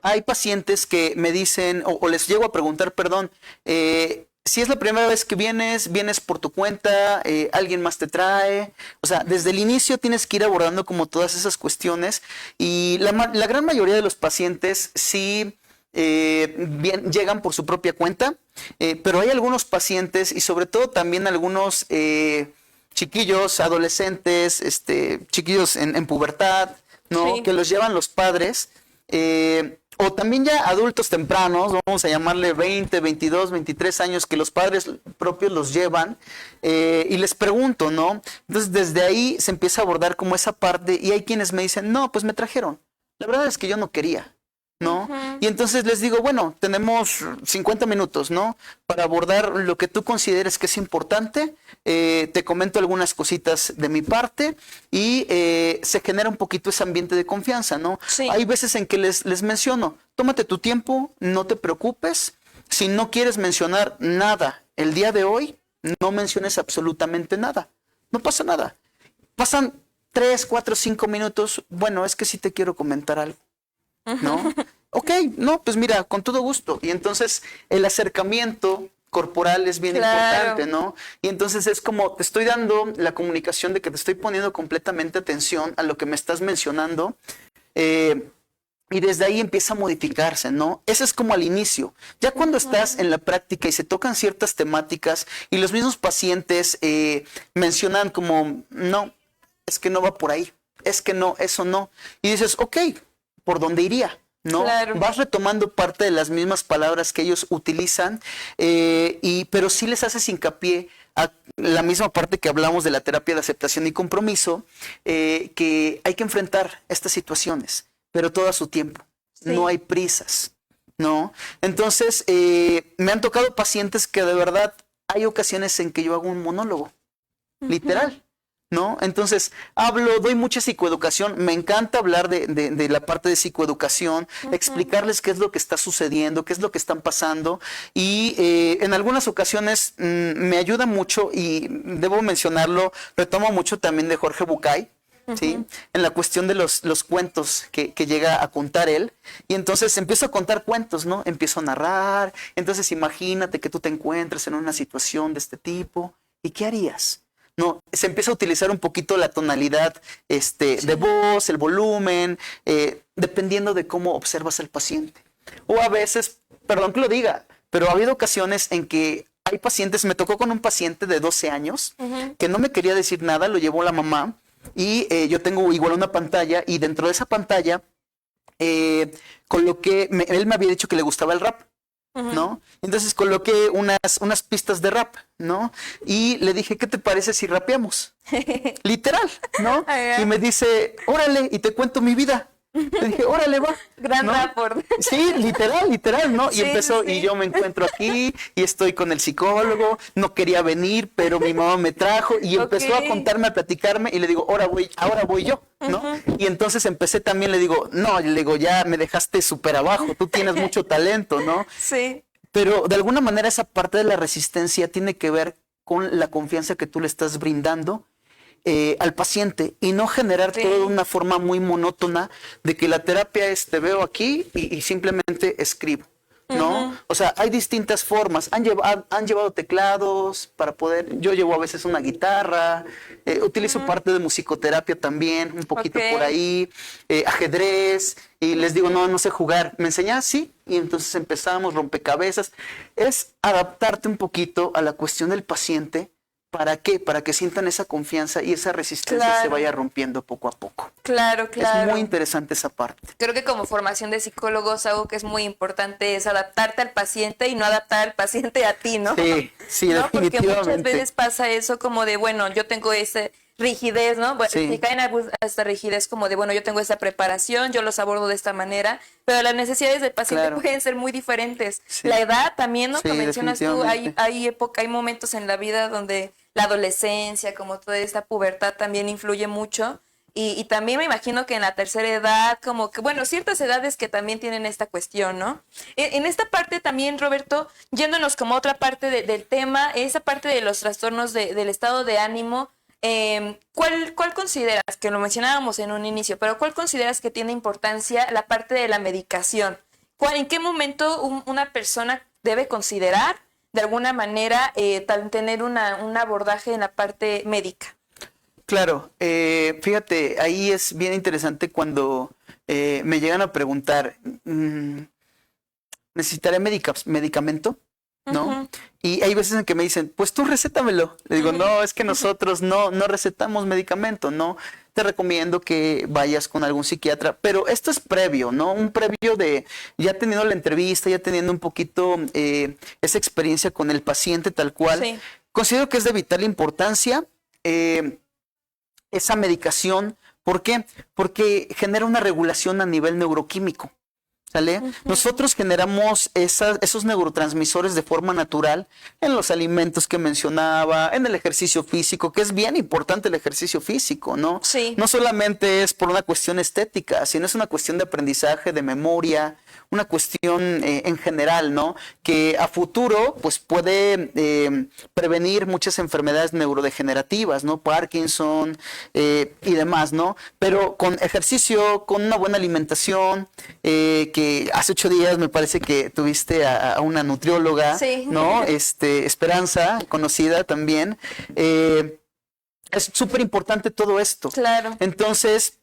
Hay pacientes que me dicen, o les llego a preguntar, perdón, si es la primera vez que vienes por tu cuenta, alguien más te trae. O sea, desde el inicio tienes que ir abordando como todas esas cuestiones. Y la gran mayoría de los pacientes sí llegan por su propia cuenta, pero hay algunos pacientes y sobre todo también algunos chiquillos, adolescentes, chiquillos en pubertad, ¿no? Sí. Que los llevan los padres. O también ya adultos tempranos, vamos a llamarle 20, 22, 23 años, que los padres propios los llevan y les pregunto, ¿no? Entonces desde ahí se empieza a abordar como esa parte y hay quienes me dicen, no, pues me trajeron. La verdad es que yo no quería, ¿no? Y entonces les digo, bueno, tenemos 50 minutos, ¿no? Para abordar lo que tú consideres que es importante. Te comento algunas cositas de mi parte y se genera un poquito ese ambiente de confianza, ¿no? Sí. Hay veces en que les menciono, tómate tu tiempo, no te preocupes. Si no quieres mencionar nada el día de hoy, no menciones absolutamente nada. No pasa nada. Pasan 3, 4, 5 minutos. Bueno, es que sí te quiero comentar algo, ¿no? Ok, no, pues mira, con todo gusto. Y entonces el acercamiento corporal es bien importante, ¿no? Y entonces es como te estoy dando la comunicación de que te estoy poniendo completamente atención a lo que me estás mencionando. Y desde ahí empieza a modificarse, ¿no? Eso es como al inicio. Ya cuando estás en la práctica y se tocan ciertas temáticas y los mismos pacientes mencionan como, no, es que no va por ahí, es que no, eso no. Y dices, ok, ¿por dónde iría? ¿No? Claro. Vas retomando parte de las mismas palabras que ellos utilizan, pero sí les haces hincapié a la misma parte que hablamos de la terapia de aceptación y compromiso, que hay que enfrentar estas situaciones, pero todo a su tiempo. Sí. No hay prisas, ¿no? Entonces, me han tocado pacientes que de verdad hay ocasiones en que yo hago un monólogo, literal. ¿No? Entonces, doy mucha psicoeducación, me encanta hablar de la parte de psicoeducación, explicarles qué es lo que está sucediendo, qué es lo que están pasando, y en algunas ocasiones me ayuda mucho, y debo mencionarlo, retomo mucho también de Jorge Bucay, ¿sí? En la cuestión de los cuentos que llega a contar él, y entonces empiezo a contar cuentos, ¿no? Empiezo a narrar, entonces imagínate que tú te encuentres en una situación de este tipo, ¿y qué harías? No, se empieza a utilizar un poquito la tonalidad de voz, el volumen, dependiendo de cómo observas al paciente. O a veces, perdón que lo diga, pero ha habido ocasiones en que hay pacientes, me tocó con un paciente de 12 años que no me quería decir nada, lo llevó la mamá y yo tengo igual una pantalla y dentro de esa pantalla coloqué, él me había dicho que le gustaba el rap. ¿No? Entonces coloqué unas pistas de rap, ¿no? Y le dije, ¿qué te parece si rapeamos? Literal, ¿no? Y me dice, órale, y te cuento mi vida. Le dije, órale, va. Gran ¿no? rapport. Sí, literal, ¿no? Y Sí, empezó, sí. y yo me encuentro aquí, y estoy con el psicólogo, no quería venir, pero mi mamá me trajo, y empezó a contarme, a platicarme, y le digo, ahora voy yo, ¿no? Y entonces empecé también, le digo, no, le digo, ya me dejaste súper abajo, tú tienes mucho talento, ¿no? Sí. Pero de alguna manera esa parte de la resistencia tiene que ver con la confianza que tú le estás brindando al paciente y no generar todo de una forma muy monótona de que la terapia es te veo aquí y simplemente escribo, ¿no? O sea, hay distintas formas. Han llevado teclados para poder, yo llevo a veces una guitarra, utilizo parte de musicoterapia también, un poquito por ahí, ajedrez, y les digo, no sé jugar. ¿Me enseñas? Sí. Y entonces empezamos, rompecabezas. Es adaptarte un poquito a la cuestión del paciente. ¿Para qué? Para que sientan esa confianza y esa resistencia se vaya rompiendo poco a poco. Claro. Es muy interesante esa parte. Creo que como formación de psicólogos algo que es muy importante es adaptarte al paciente y no adaptar al paciente a ti, ¿no? Sí, ¿no? Porque definitivamente. muchas veces pasa eso como de, bueno, yo tengo esa rigidez, ¿no? Bueno, si caen a esta rigidez como de, bueno, yo tengo esta preparación, yo los abordo de esta manera, pero las necesidades del paciente pueden ser muy diferentes. La edad también, ¿no? Que mencionas tú, hay momentos en la vida donde la adolescencia, como toda esta pubertad también influye mucho. Y también me imagino que en la tercera edad, como que, bueno, ciertas edades que también tienen esta cuestión, ¿no? En esta parte también, Roberto, yéndonos como a otra parte del tema, esa parte de los trastornos del estado de ánimo, ¿cuál consideras, que lo mencionábamos en un inicio, pero cuál consideras que tiene importancia la parte de la medicación? ¿En qué momento una persona debe considerar, de alguna manera, tener un abordaje en la parte médica? Claro, fíjate, ahí es bien interesante cuando me llegan a preguntar, ¿necesitaré medicamento? ¿No? Y hay veces en que me dicen, pues tú recétamelo. Le digo, no, es que nosotros no recetamos medicamento, no. Te recomiendo que vayas con algún psiquiatra, pero esto es previo, ¿no? Un previo de ya teniendo la entrevista, ya teniendo un poquito esa experiencia con el paciente tal cual. Sí. Considero que es de vital importancia esa medicación. ¿Por qué? Porque genera una regulación a nivel neuroquímico. ¿Sale? Nosotros generamos esos neurotransmisores de forma natural en los alimentos que mencionaba, en el ejercicio físico, que es bien importante el ejercicio físico, ¿no? Sí. No solamente es por una cuestión estética, sino es una cuestión de aprendizaje, de memoria, una cuestión en general, ¿no? Que a futuro, pues puede prevenir muchas enfermedades neurodegenerativas, ¿no? Parkinson y demás, ¿no? Pero con ejercicio, con una buena alimentación, que hace 8 días me parece que tuviste a una nutrióloga, sí, ¿no? Esperanza, conocida también. Es súper importante todo esto. Claro. Entonces,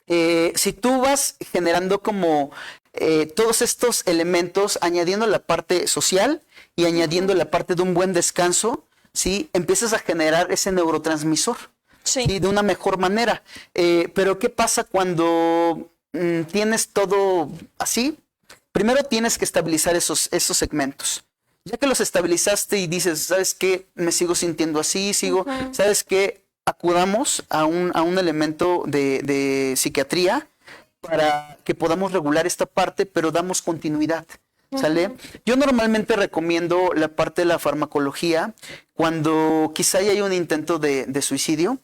si tú vas generando como todos estos elementos, añadiendo la parte social y añadiendo la parte de un buen descanso, ¿sí? Empiezas a generar ese neurotransmisor, ¿sí? De una mejor manera. Pero ¿qué pasa cuando tienes todo así? Primero tienes que estabilizar esos segmentos. Ya que los estabilizaste y dices, ¿sabes qué? Me sigo sintiendo así, ¿sabes qué? Acudamos a un elemento de psiquiatría para que podamos regular esta parte, pero damos continuidad, ¿sale? Yo normalmente recomiendo la parte de la farmacología cuando quizá ya hay un intento de suicidio,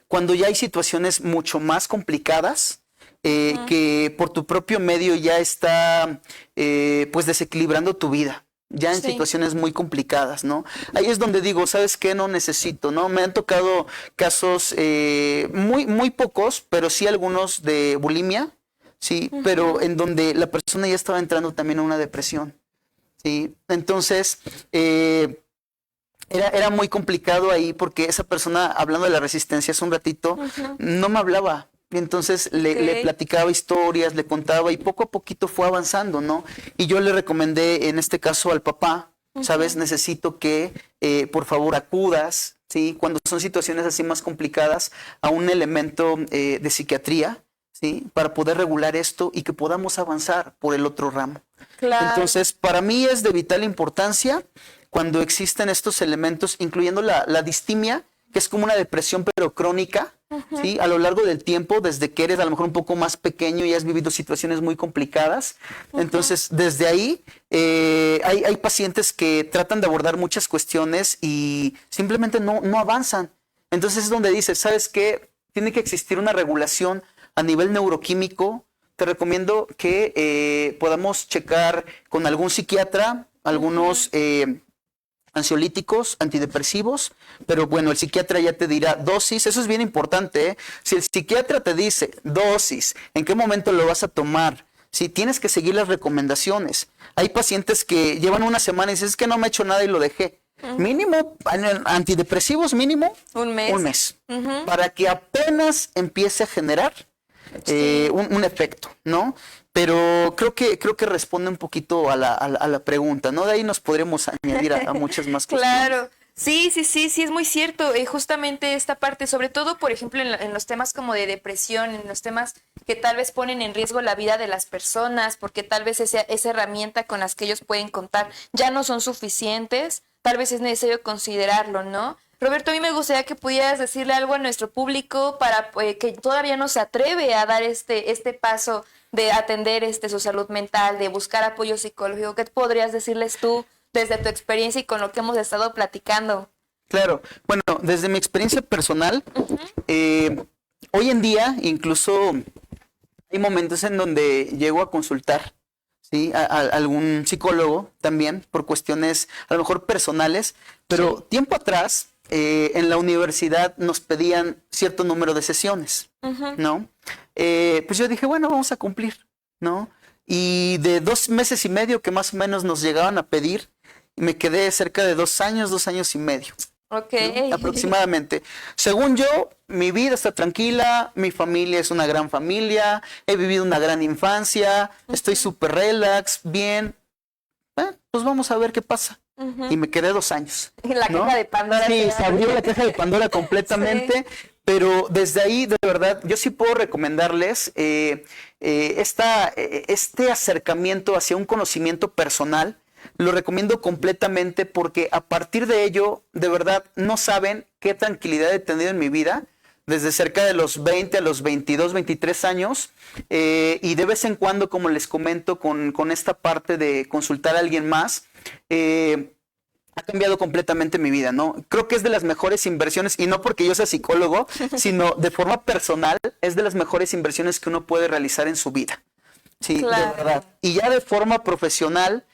cuando ya hay situaciones mucho más complicadas, que por tu propio medio ya está pues desequilibrando tu vida, ya en situaciones muy complicadas, ¿no? Ahí es donde digo, ¿sabes qué? No necesito, ¿no? Me han tocado casos muy pocos, pero sí algunos de bulimia, ¿sí? Pero en donde la persona ya estaba entrando también a una depresión, ¿sí? Entonces, era muy complicado ahí porque esa persona, hablando de la resistencia hace un ratito, no me hablaba. Y entonces le platicaba historias, le contaba y poco a poquito fue avanzando, ¿no? Y yo le recomendé en este caso al papá, ¿sabes? Necesito que por favor acudas, ¿sí? Cuando son situaciones así más complicadas, a un elemento de psiquiatría, ¿sí? Para poder regular esto y que podamos avanzar por el otro ramo. Claro. Entonces, para mí es de vital importancia cuando existen estos elementos, incluyendo la distimia, que es como una depresión pero crónica, ¿sí? A lo largo del tiempo, desde que eres a lo mejor un poco más pequeño y has vivido situaciones muy complicadas. Entonces, desde ahí hay pacientes que tratan de abordar muchas cuestiones y simplemente no avanzan. Entonces es donde dices, ¿sabes qué? Tiene que existir una regulación a nivel neuroquímico. Te recomiendo que podamos checar con algún psiquiatra, algunos ansiolíticos, antidepresivos, pero bueno, el psiquiatra ya te dirá dosis, eso es bien importante, ¿eh? Si el psiquiatra te dice dosis, en qué momento lo vas a tomar, si tienes que seguir las recomendaciones. Hay pacientes que llevan una semana y dicen, es que no me he hecho nada y lo dejé. Mínimo, antidepresivos mínimo, Un mes. un mes, para que apenas empiece a generar un efecto, ¿no? Pero creo que responde un poquito a la pregunta, ¿no? De ahí nos podremos añadir a muchas más cosas. Claro. Sí, es muy cierto. Justamente esta parte, sobre todo, por ejemplo, en los temas como de depresión, en los temas que tal vez ponen en riesgo la vida de las personas, porque tal vez esa herramienta con las que ellos pueden contar ya no son suficientes, tal vez es necesario considerarlo, ¿no? Roberto, a mí me gustaría que pudieras decirle algo a nuestro público para que todavía no se atreve a dar este paso de atender su salud mental, de buscar apoyo psicológico. ¿Qué podrías decirles tú desde tu experiencia y con lo que hemos estado platicando? Claro, bueno, desde mi experiencia personal, hoy en día incluso hay momentos en donde llego a consultar, ¿sí? a algún psicólogo también por cuestiones a lo mejor personales, pero tiempo atrás en la universidad nos pedían cierto número de sesiones, ¿no? Pues yo dije, bueno, vamos a cumplir, ¿no? Y de 2 meses y medio que más o menos nos llegaban a pedir, me quedé cerca de 2 años y medio. Ok. ¿No? Aproximadamente. Según yo, mi vida está tranquila, mi familia es una gran familia, he vivido una gran infancia, estoy súper relax, bien. Pues vamos a ver qué pasa. Y me quedé 2 años. La caja de Pandora. Sí, se abrió la caja de Pandora completamente. Sí. Pero desde ahí, de verdad, yo sí puedo recomendarles este acercamiento hacia un conocimiento personal. Lo recomiendo completamente porque a partir de ello, de verdad, no saben qué tranquilidad he tenido en mi vida. Desde cerca de los 20 a los 22, 23 años. Y de vez en cuando, como les comento, con esta parte de consultar a alguien más, ha cambiado completamente mi vida, ¿no? Creo que es de las mejores inversiones, y no porque yo sea psicólogo, sino de forma personal, es de las mejores inversiones que uno puede realizar en su vida. Sí, claro. De verdad. Y ya de forma profesional,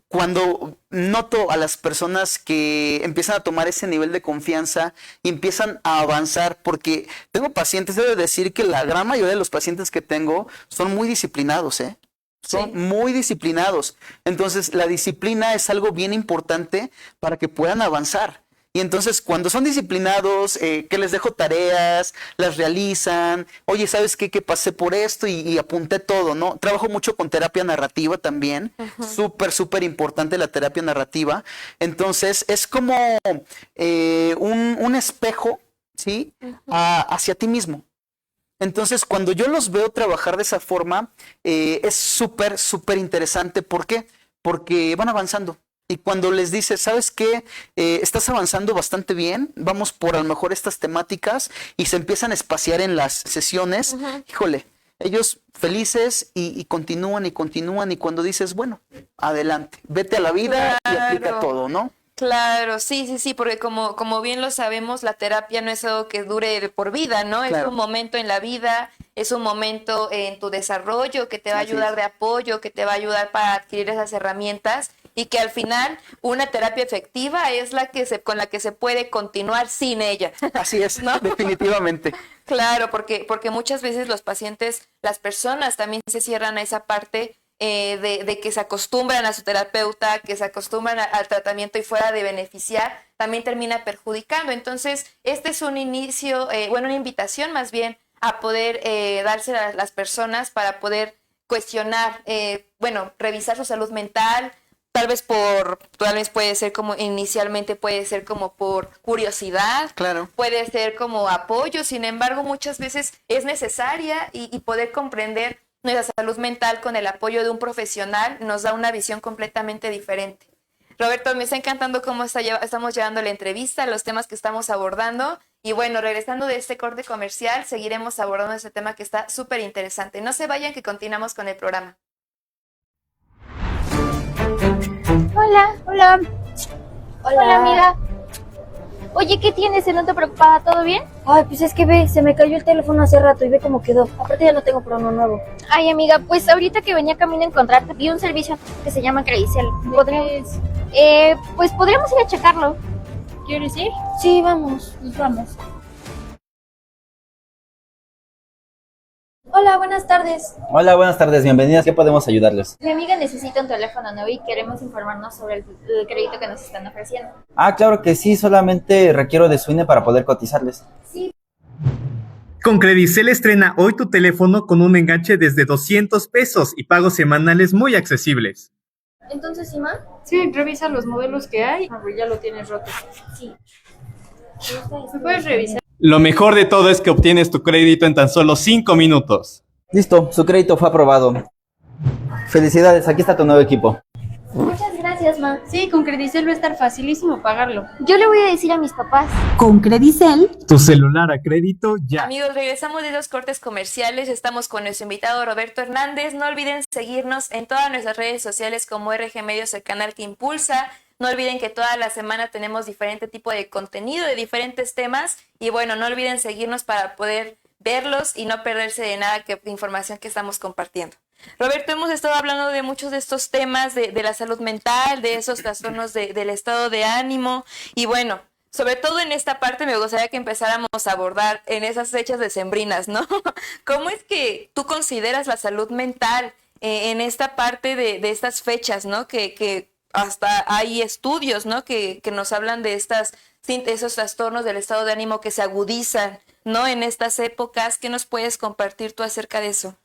cuando noto a las personas que empiezan a tomar ese nivel de confianza y empiezan a avanzar, porque tengo pacientes, debo decir que la gran mayoría de los pacientes que tengo son muy disciplinados, ¿eh? Son muy disciplinados. Entonces, la disciplina es algo bien importante para que puedan avanzar. Y entonces, cuando son disciplinados, que les dejo tareas, las realizan. Oye, ¿sabes qué? Que pasé por esto y apunté todo, ¿no? Trabajo mucho con terapia narrativa también. Súper importante la terapia narrativa. Entonces, es como un espejo, ¿sí? Hacia ti mismo. Entonces, cuando yo los veo trabajar de esa forma, es súper interesante. ¿Por qué? Porque van avanzando. Y cuando les dices, ¿sabes qué? Estás avanzando bastante bien, vamos por a lo mejor estas temáticas, y se empiezan a espaciar en las sesiones, híjole, ellos felices y continúan, y cuando dices, bueno, adelante, vete a la vida y aplica todo, ¿no? Claro, sí, porque como bien lo sabemos, la terapia no es algo que dure por vida, ¿no? Claro. Es un momento en la vida, es un momento en tu desarrollo que te va a ayudar de apoyo, que te va a ayudar para adquirir esas herramientas, y que al final una terapia efectiva es con la que se puede continuar sin ella. Así es, ¿no? Definitivamente. Claro, porque muchas veces los pacientes, las personas también se cierran a esa parte de que se acostumbran a su terapeuta, que se acostumbran al tratamiento, y fuera de beneficiar, también termina perjudicando. Entonces, este es un inicio, una invitación más bien a poder darse a las personas para poder cuestionar, revisar su salud mental, tal vez puede ser como inicialmente puede ser como por curiosidad, Claro. puede ser como apoyo, sin embargo muchas veces es necesaria y poder comprender nuestra salud mental con el apoyo de un profesional nos da una visión completamente diferente. Roberto, me está encantando cómo estamos llevando la entrevista, los temas que estamos abordando. Y bueno, regresando de este corte comercial, seguiremos abordando este tema que está súper interesante. No se vayan, que continuamos con el programa. Hola, hola. Hola, amiga. Oye, ¿qué tienes? ¿Se nota preocupada? ¿Todo bien? Ay, pues es que ve, se me cayó el teléfono hace rato y ve cómo quedó. Aparte ya no tengo prono nuevo. Ay, amiga, pues ahorita que venía camino a encontrarte, vi un servicio que se llama Credicel. Pues podríamos ir a checarlo. ¿Quieres ir? Sí, vamos. Pues vamos. Hola, buenas tardes. Hola, buenas tardes, bienvenidas. ¿Qué podemos ayudarles? Mi amiga necesita un teléfono nuevo y queremos informarnos sobre el crédito que nos están ofreciendo. Ah, claro que sí, solamente requiero de su INE para poder cotizarles. Con Credicel estrena hoy tu teléfono con un enganche desde 200 pesos y pagos semanales muy accesibles. Entonces, Ima, Sí, revisa los modelos que hay. Ya lo tienes roto. sí. ¿Me puedes revisar? Lo mejor de todo es que obtienes tu crédito en tan solo 5 minutos. Listo, su crédito fue aprobado. Felicidades, aquí está tu nuevo equipo. Muchas gracias, ma. Sí, con Credicel va a estar facilísimo pagarlo. Yo le voy a decir a mis papás. Con Credicel, Tu celular a crédito ya. Amigos, regresamos de los cortes comerciales. Estamos con nuestro invitado Roberto Hernández. No olviden seguirnos en todas nuestras redes sociales como RG Medios, el canal que impulsa. No olviden que toda la semana tenemos diferente tipo de contenido de diferentes temas. Y bueno, no olviden seguirnos para poder verlos y no perderse de nada de información que estamos compartiendo. Roberto, hemos estado hablando de muchos de estos temas de la salud mental, de esos trastornos del estado de ánimo. Y bueno, sobre todo en esta parte me gustaría que empezáramos a abordar en esas fechas decembrinas, ¿no? ¿Cómo es que tú consideras la salud mental en esta parte de estas fechas, ¿no? Que hasta hay estudios, ¿no? Que nos hablan de esos trastornos del estado de ánimo que se agudizan, ¿no? En estas épocas. ¿Qué nos puedes compartir tú acerca de eso?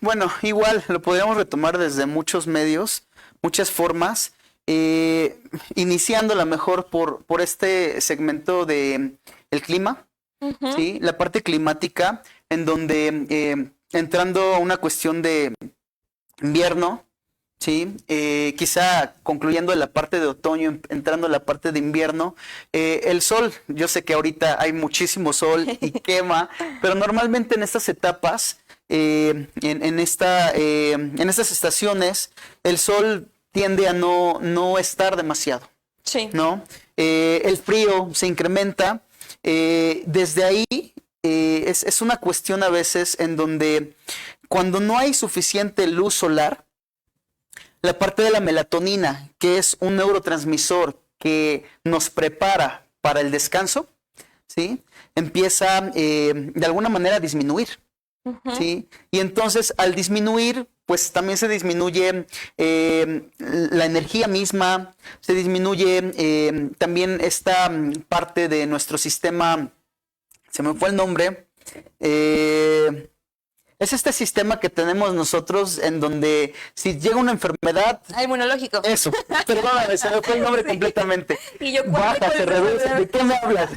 Bueno, igual lo podríamos retomar desde muchos medios, muchas formas, iniciando a lo mejor por este segmento de el clima, ¿sí? La parte climática, en donde entrando a una cuestión de invierno, ¿sí? Quizá concluyendo la parte de otoño, entrando a la parte de invierno, el sol, yo sé que ahorita hay muchísimo sol y quema, pero normalmente en estas etapas, en estas estaciones, el sol tiende a no estar demasiado, Sí. ¿no? El frío se incrementa, desde ahí es una cuestión a veces en donde cuando no hay suficiente luz solar, la parte de la melatonina, que es un neurotransmisor que nos prepara para el descanso, ¿sí? Empieza de alguna manera a disminuir, ¿sí? Y entonces al disminuir, pues también se disminuye la energía misma, se disminuye también esta parte de nuestro sistema, se me fue el nombre, es este sistema que tenemos nosotros en donde si llega una enfermedad... Inmunológico. Eso, perdóname, se me fue el nombre completamente. Y yo, Baja, se reduce. ¿De qué me hablas?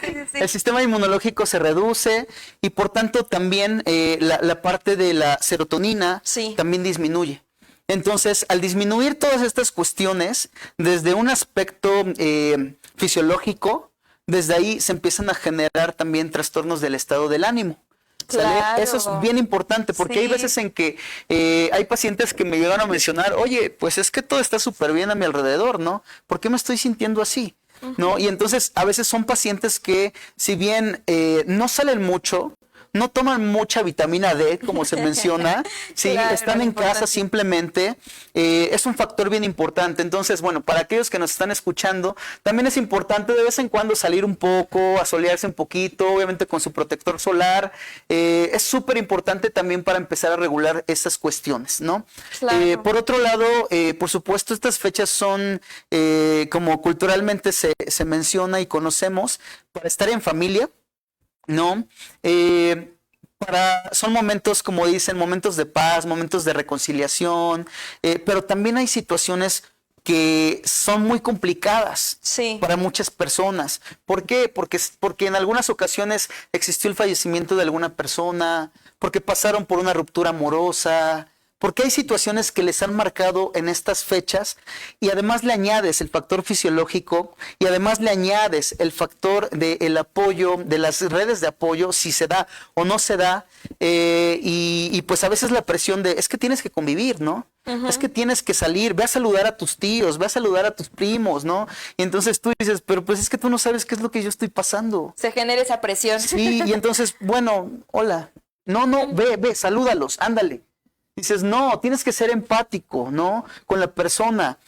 Sí. El sistema inmunológico se reduce y por tanto también la parte de la serotonina Sí. también disminuye. Entonces, al disminuir todas estas cuestiones, desde un aspecto fisiológico, desde ahí se empiezan a generar también trastornos del estado del ánimo. ¿Sale? Claro. Eso es bien importante porque hay Sí. veces en que hay pacientes que me llegan a mencionar, oye, pues es que todo está súper bien a mi alrededor, ¿no? ¿Por qué me estoy sintiendo así? ¿No? Y entonces a veces son pacientes que si bien no salen mucho, no toman mucha vitamina D, como se menciona, ¿sí? Claro, Están en casa importante. simplemente, es un factor bien importante. Entonces, bueno, para aquellos que nos están escuchando, también es importante de vez en cuando salir un poco, asolearse un poquito, obviamente con su protector solar. Es súper importante también para empezar a regular estas cuestiones, ¿no? Claro. Por otro lado, por supuesto, estas fechas son, como culturalmente se menciona y conocemos, para estar en familia, ¿no? son momentos, como dicen, momentos de paz, momentos de reconciliación, pero también hay situaciones que son muy complicadas Sí. para muchas personas. ¿Por qué? Porque en algunas ocasiones existió el fallecimiento de alguna persona, porque pasaron por una ruptura amorosa, porque hay situaciones que les han marcado en estas fechas y además le añades el factor fisiológico y además le añades el factor del apoyo, de las redes de apoyo, si se da o no se da, y pues a veces la presión de, es que tienes que convivir, ¿no? Es que tienes que salir, ve a saludar a tus tíos, ve a saludar a tus primos, ¿no? Y entonces tú dices, pero pues es que tú no sabes qué es lo que yo estoy pasando. Se genera esa presión. Sí, y entonces, bueno, hola, no, ve, salúdalos, ándale. Dices, no, tienes que ser empático, ¿no? Con la persona.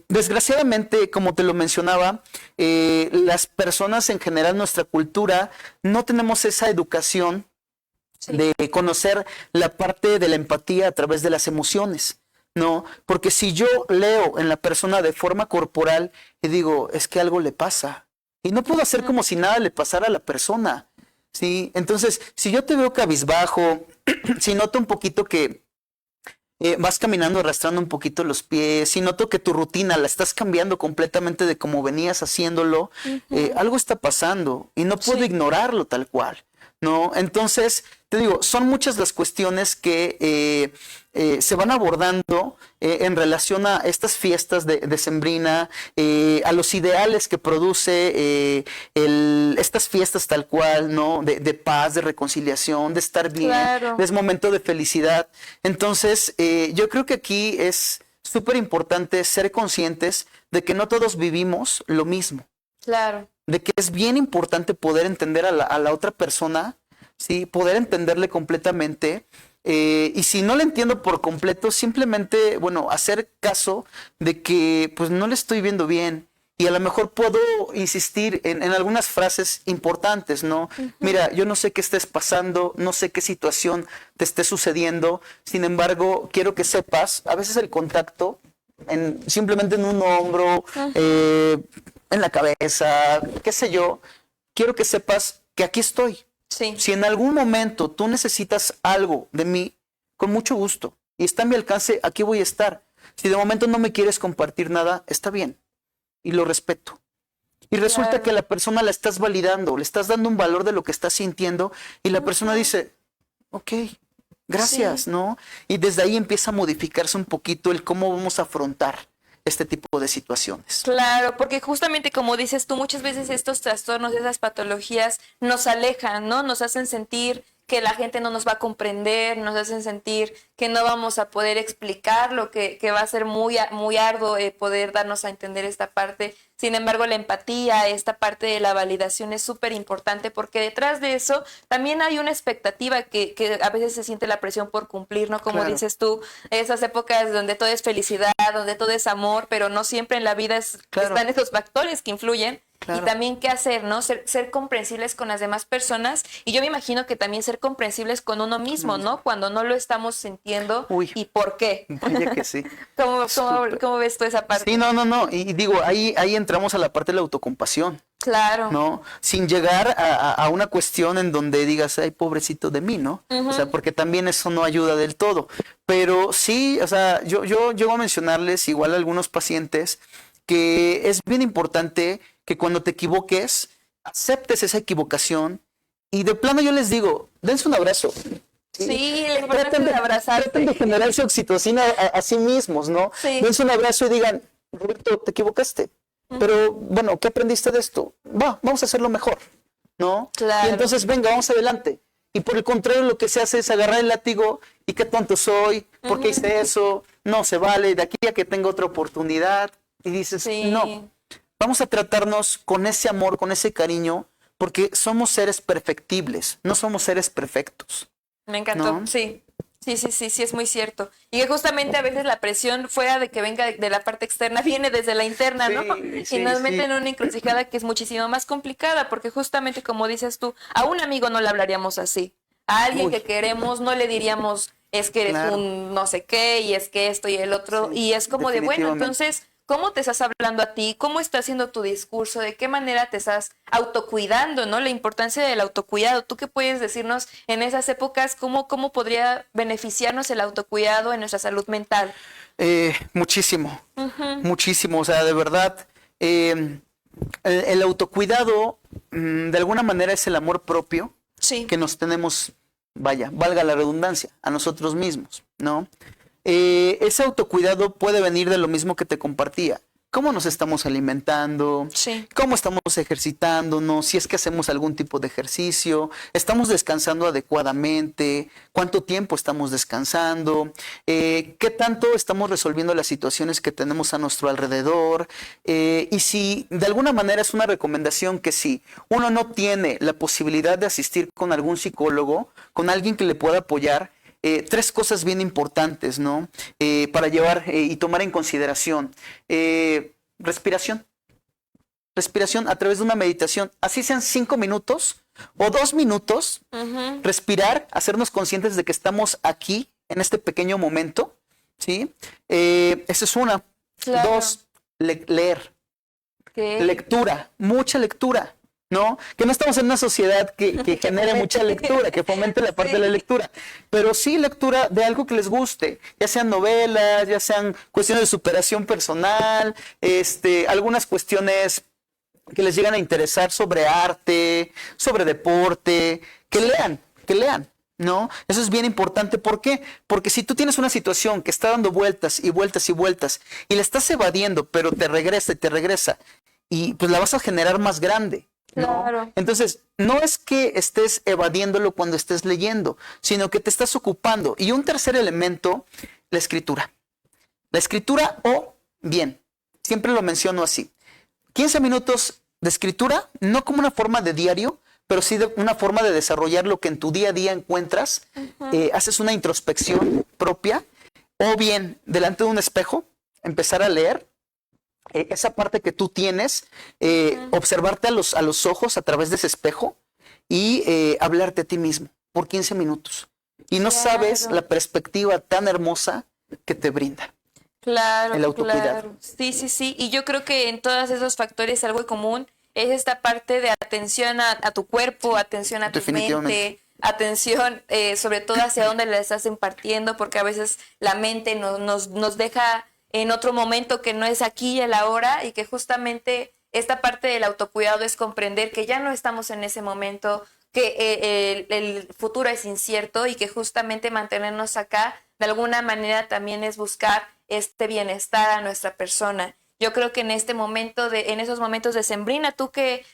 Desgraciadamente, como te lo mencionaba, las personas en general, nuestra cultura, no tenemos esa educación de conocer la parte de la empatía a través de las emociones, ¿no? Porque si yo leo en la persona de forma corporal y digo, es que algo le pasa, y no puedo hacer como si nada le pasara a la persona, ¿sí? Entonces, si yo te veo cabizbajo, si noto un poquito que vas caminando arrastrando un poquito los pies, si noto que tu rutina la estás cambiando completamente de como venías haciéndolo, algo está pasando y no puedo ignorarlo tal cual, ¿no? Entonces, te digo, son muchas las cuestiones que se van abordando en relación a estas fiestas de Sembrina, a los ideales que produce estas fiestas tal cual, ¿no? De paz, de reconciliación, de estar bien, Claro. es momento de felicidad. Entonces, yo creo que aquí es súper importante ser conscientes de que no todos vivimos lo mismo, Claro. de que es bien importante poder entender a la otra persona, ¿sí? Poder entenderle completamente. Y si no le entiendo por completo, simplemente, bueno, hacer caso de que pues no le estoy viendo bien. Y a lo mejor puedo insistir en algunas frases importantes, ¿no? Mira, yo no sé qué estés pasando, no sé qué situación te esté sucediendo, sin embargo, quiero que sepas, a veces el contacto, simplemente en un hombro, en la cabeza, qué sé yo, quiero que sepas que aquí estoy. Sí. Si en algún momento tú necesitas algo de mí, con mucho gusto, y está a mi alcance, aquí voy a estar. Si de momento no me quieres compartir nada, está bien, y lo respeto. Y resulta Claro. que a la persona la estás validando, le estás dando un valor de lo que estás sintiendo, y la persona dice, ok, gracias, Sí. ¿no? Y desde ahí empieza a modificarse un poquito el cómo vamos a afrontar este tipo de situaciones. Claro, porque justamente como dices tú, muchas veces estos trastornos, esas patologías nos alejan, ¿no? Nos hacen sentir que la gente no nos va a comprender, nos hacen sentir que no vamos a poder explicar lo que va a ser muy arduo poder darnos a entender esta parte. Sin embargo, la empatía, esta parte de la validación es súper importante porque detrás de eso también hay una expectativa que a veces se siente la presión por cumplir, ¿no? Como Claro. dices tú, esas épocas donde todo es felicidad, donde todo es amor, pero no siempre en la vida Claro. están esos factores que influyen. Claro. Y también qué hacer, ¿no? Ser comprensibles con las demás personas. Y yo me imagino que también ser comprensibles con uno mismo, ¿no? Cuando no lo estamos sintiendo. Uy. ¿Y por qué? Vaya que sí. ¿Cómo ¿Cómo ves tú esa parte? Sí, no. Y digo, ahí entramos a la parte de la autocompasión, Claro. ¿no? Sin llegar a una cuestión en donde digas, ay, pobrecito de mí, ¿no? O sea, porque también eso no ayuda del todo. Pero sí, o sea, yo llego a mencionarles igual a algunos pacientes que es bien importante que cuando te equivoques, aceptes esa equivocación y de plano yo les digo, dense un abrazo. Sí, la importancia de abrazarte. Traten de generarse oxitocina a sí mismos, ¿no? Sí. Dense un abrazo y digan, Roberto, te equivocaste. Pero bueno, ¿qué aprendiste de esto? Vamos a hacerlo mejor, ¿no? Claro. Y entonces, venga, vamos adelante. Y por el contrario, lo que se hace es agarrar el látigo y qué tonto soy, ¿por qué hice eso? No se vale, de aquí a que tenga otra oportunidad. Y dices, Sí. no, vamos a tratarnos con ese amor, con ese cariño, porque somos seres perfectibles, no somos seres perfectos. Me encantó, ¿No? sí. Sí, es muy cierto. Y que justamente a veces la presión fuera de que venga de la parte externa viene desde la interna, ¿no? Sí, Y nos sí. mete en una encrucijada que es muchísimo más complicada, porque justamente como dices tú, a un amigo no le hablaríamos así. A alguien Uy. que queremos no le diríamos, es que eres Claro. un no sé qué, y es que esto y el otro. Sí, y es como de, bueno, definitivamente. entonces, cómo te estás hablando a ti, cómo estás haciendo tu discurso, de qué manera te estás autocuidando, ¿no? La importancia del autocuidado. ¿Tú qué puedes decirnos en esas épocas? ¿Cómo podría beneficiarnos el autocuidado en nuestra salud mental? Muchísimo, muchísimo. O sea, de verdad, el autocuidado, de alguna manera, es el amor propio Sí. que nos tenemos, vaya, valga la redundancia, a nosotros mismos, ¿no? Ese autocuidado puede venir de lo mismo que te compartía. ¿Cómo nos estamos alimentando? Sí. ¿Cómo estamos ejercitándonos? Si es que hacemos algún tipo de ejercicio. ¿Estamos descansando adecuadamente? ¿Cuánto tiempo estamos descansando? ¿Qué tanto estamos resolviendo las situaciones que tenemos a nuestro alrededor? Y si de alguna manera es una recomendación que si uno no tiene la posibilidad de asistir con algún psicólogo, con alguien que le pueda apoyar, tres cosas bien importantes, ¿no? Para llevar y tomar en consideración. Respiración. Respiración a través de una meditación. Así sean 5 minutos o 2 minutos. Respirar, hacernos conscientes de que estamos aquí, en este pequeño momento. ¿Sí? Esa es una. Claro. 2, leer. ¿Qué? Lectura, mucha lectura. ¿No? Que no estamos en una sociedad que genere mucha lectura, que fomente la parte de la lectura, pero sí lectura de algo que les guste, ya sean novelas, ya sean cuestiones de superación personal, algunas cuestiones que les llegan a interesar sobre arte, sobre deporte, que lean, ¿no? Eso es bien importante. ¿Por qué? Porque si tú tienes una situación que está dando vueltas y vueltas y vueltas y la estás evadiendo, pero te regresa y te regresa, y pues la vas a generar más grande. ¿No? Claro. Entonces, no es que estés evadiéndolo cuando estés leyendo, sino que te estás ocupando. Y un tercer elemento, la escritura. La escritura bien, siempre lo menciono así. 15 minutos de escritura, no como una forma de diario, pero sí de una forma de desarrollar lo que en tu día a día encuentras. Haces una introspección propia, o bien, delante de un espejo, empezar a leer. Esa parte que tú tienes, observarte a los ojos a través de ese espejo y hablarte a ti mismo por 15 minutos. Y no sabes la perspectiva tan hermosa que te brinda. Claro, el autocuidado. claro. Sí. Y yo creo que en todos esos factores algo en común es esta parte de atención a tu cuerpo, atención a tu mente, atención sobre todo hacia dónde le estás impartiendo, porque a veces la mente nos deja en otro momento que no es aquí y el ahora, y que justamente esta parte del autocuidado es comprender que ya no estamos en ese momento, que el futuro es incierto y que justamente mantenernos acá de alguna manera también es buscar este bienestar a nuestra persona. Yo creo que en este momento, en esos momentos de sembrina, ¿tú qué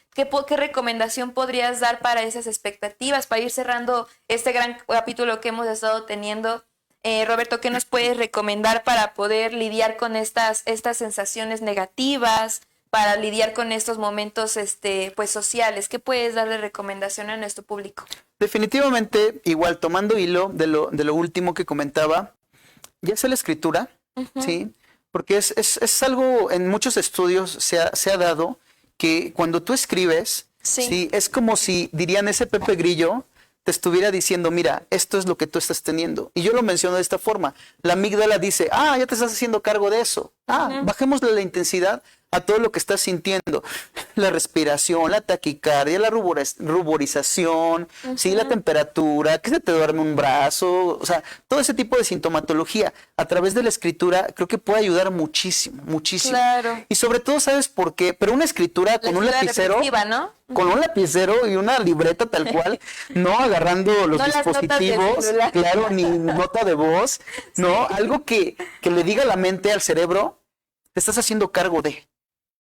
recomendación podrías dar para esas expectativas, para ir cerrando este gran capítulo que hemos estado teniendo? Roberto, ¿qué nos puedes recomendar para poder lidiar con estas sensaciones negativas, para lidiar con estos momentos pues sociales? ¿Qué puedes dar de recomendación a nuestro público? Definitivamente, igual tomando hilo de lo último que comentaba, ya sea la escritura, ¿sí? Porque es algo, en muchos estudios se ha dado que cuando tú escribes, ¿sí? Es como si, dirían, ese Pepe Grillo te estuviera diciendo, mira, esto es lo que tú estás teniendo. Y yo lo menciono de esta forma. La amígdala dice, ya te estás haciendo cargo de eso. Bajémosle la intensidad a todo lo que estás sintiendo. La respiración, la taquicardia, la ruborización, ¿sí? La temperatura, que se te duerme un brazo, o sea, todo ese tipo de sintomatología a través de la escritura creo que puede ayudar muchísimo, muchísimo. Claro. Y sobre todo, ¿sabes por qué? Pero una escritura con un lapicero, ¿no? con un lapicero y una libreta tal cual, no agarrando los dispositivos, claro, ni nota de voz, ¿no? Algo que le diga a la mente, al cerebro, te estás haciendo cargo de,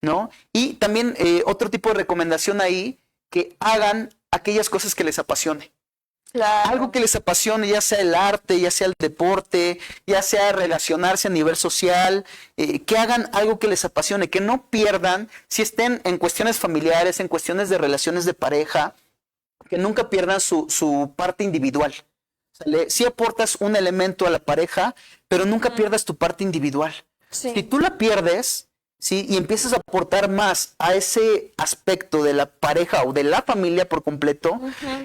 ¿no? Y también otro tipo de recomendación ahí, que hagan aquellas cosas que les apasione. Claro. Algo que les apasione, ya sea el arte, ya sea el deporte, ya sea relacionarse a nivel social, que hagan algo que les apasione, que no pierdan, si estén en cuestiones familiares, en cuestiones de relaciones de pareja, que nunca pierdan su parte individual. Sí aportas un elemento a la pareja, pero nunca pierdas tu parte individual. Sí. Si tú la pierdes, ¿sí? Y empiezas a aportar más a ese aspecto de la pareja o de la familia por completo,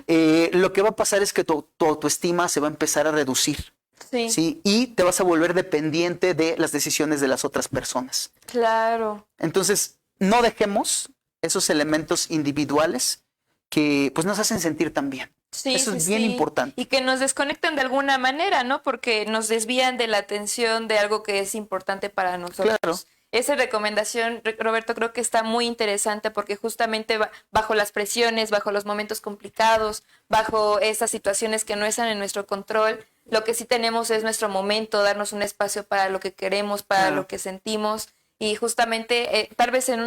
lo que va a pasar es que tu autoestima se va a empezar a reducir. Sí. ¿sí? Y te vas a volver dependiente de las decisiones de las otras personas. Claro. Entonces, no dejemos esos elementos individuales que pues nos hacen sentir tan bien. Sí, Eso sí, es bien sí. importante. Y que nos desconecten de alguna manera, ¿no? Porque nos desvían de la atención de algo que es importante para nosotros. Claro. Esa recomendación, Roberto, creo que está muy interesante porque justamente bajo las presiones, bajo los momentos complicados, bajo esas situaciones que no están en nuestro control, lo que sí tenemos es nuestro momento, darnos un espacio para lo que queremos, para Claro. lo que sentimos. Y justamente, tal vez es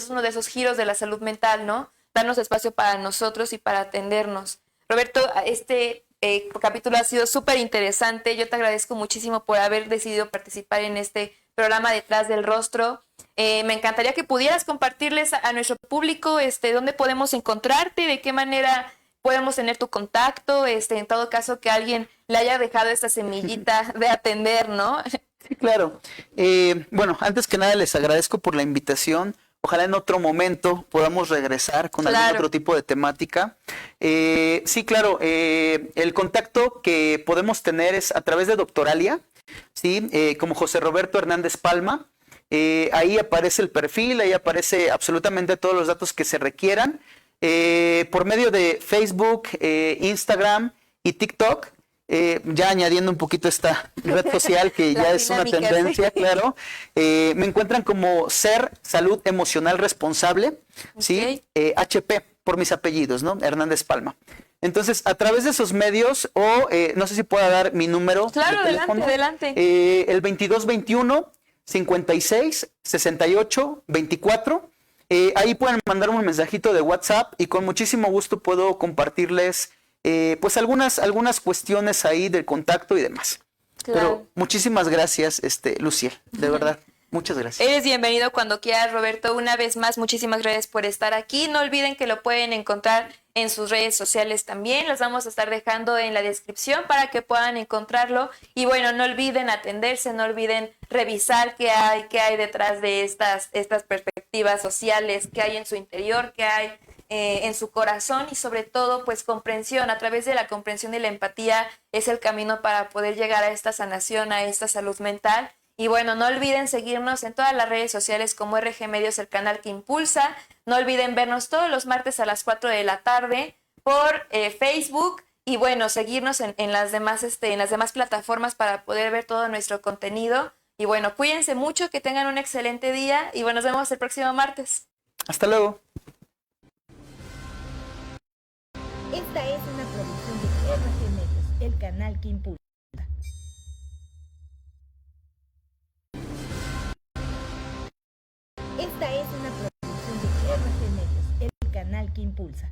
uno de esos giros de la salud mental, ¿no? Darnos espacio para nosotros y para atendernos. Roberto, este capítulo ha sido súper interesante. Yo te agradezco muchísimo por haber decidido participar en este programa Detrás del Rostro. Me encantaría que pudieras compartirles a nuestro público dónde podemos encontrarte, de qué manera podemos tener tu contacto, en todo caso que alguien le haya dejado esta semillita de atender, ¿no? Sí, claro. Bueno, antes que nada les agradezco por la invitación. Ojalá en otro momento podamos regresar con algún Claro. otro tipo de temática. Sí, claro. El contacto que podemos tener es a través de Doctoralia, ¿sí? Como José Roberto Hernández Palma. Ahí aparece el perfil, ahí aparece absolutamente todos los datos que se requieran. Por medio de Facebook, Instagram y TikTok. Ya añadiendo un poquito esta red social que La ya es una dinámica, tendencia, sí. claro. Me encuentran como Ser Salud Emocional Responsable, ¿sí? HP, por mis apellidos, ¿no? Hernández Palma. Entonces, a través de esos medios, o no sé si pueda dar mi número Claro, de teléfono. adelante. El 2221 56 68 24. Ahí pueden mandar un mensajito de WhatsApp y con muchísimo gusto puedo compartirles pues algunas cuestiones ahí del contacto y demás. Claro. Pero muchísimas gracias, Luciel, de verdad, muchas gracias. Eres bienvenido cuando quieras, Roberto. Una vez más, muchísimas gracias por estar aquí. No olviden que lo pueden encontrar en sus redes sociales también. Las vamos a estar dejando en la descripción para que puedan encontrarlo. Y bueno, no olviden atenderse, no olviden revisar qué hay detrás de estas perspectivas sociales, qué hay en su interior, qué hay en su corazón y sobre todo pues comprensión. A través de la comprensión y la empatía es el camino para poder llegar a esta sanación, a esta salud mental. Y bueno, no olviden seguirnos en todas las redes sociales como RG Medios, el canal que impulsa. No olviden vernos todos los martes a las 4 de la tarde por Facebook. Y bueno, seguirnos en las demás plataformas para poder ver todo nuestro contenido. Y bueno, cuídense mucho, que tengan un excelente día y bueno, nos vemos el próximo martes. Hasta luego. Esta es una producción de RG Medios, el canal que impulsa. Esta es una producción de RG Medios, el canal que impulsa.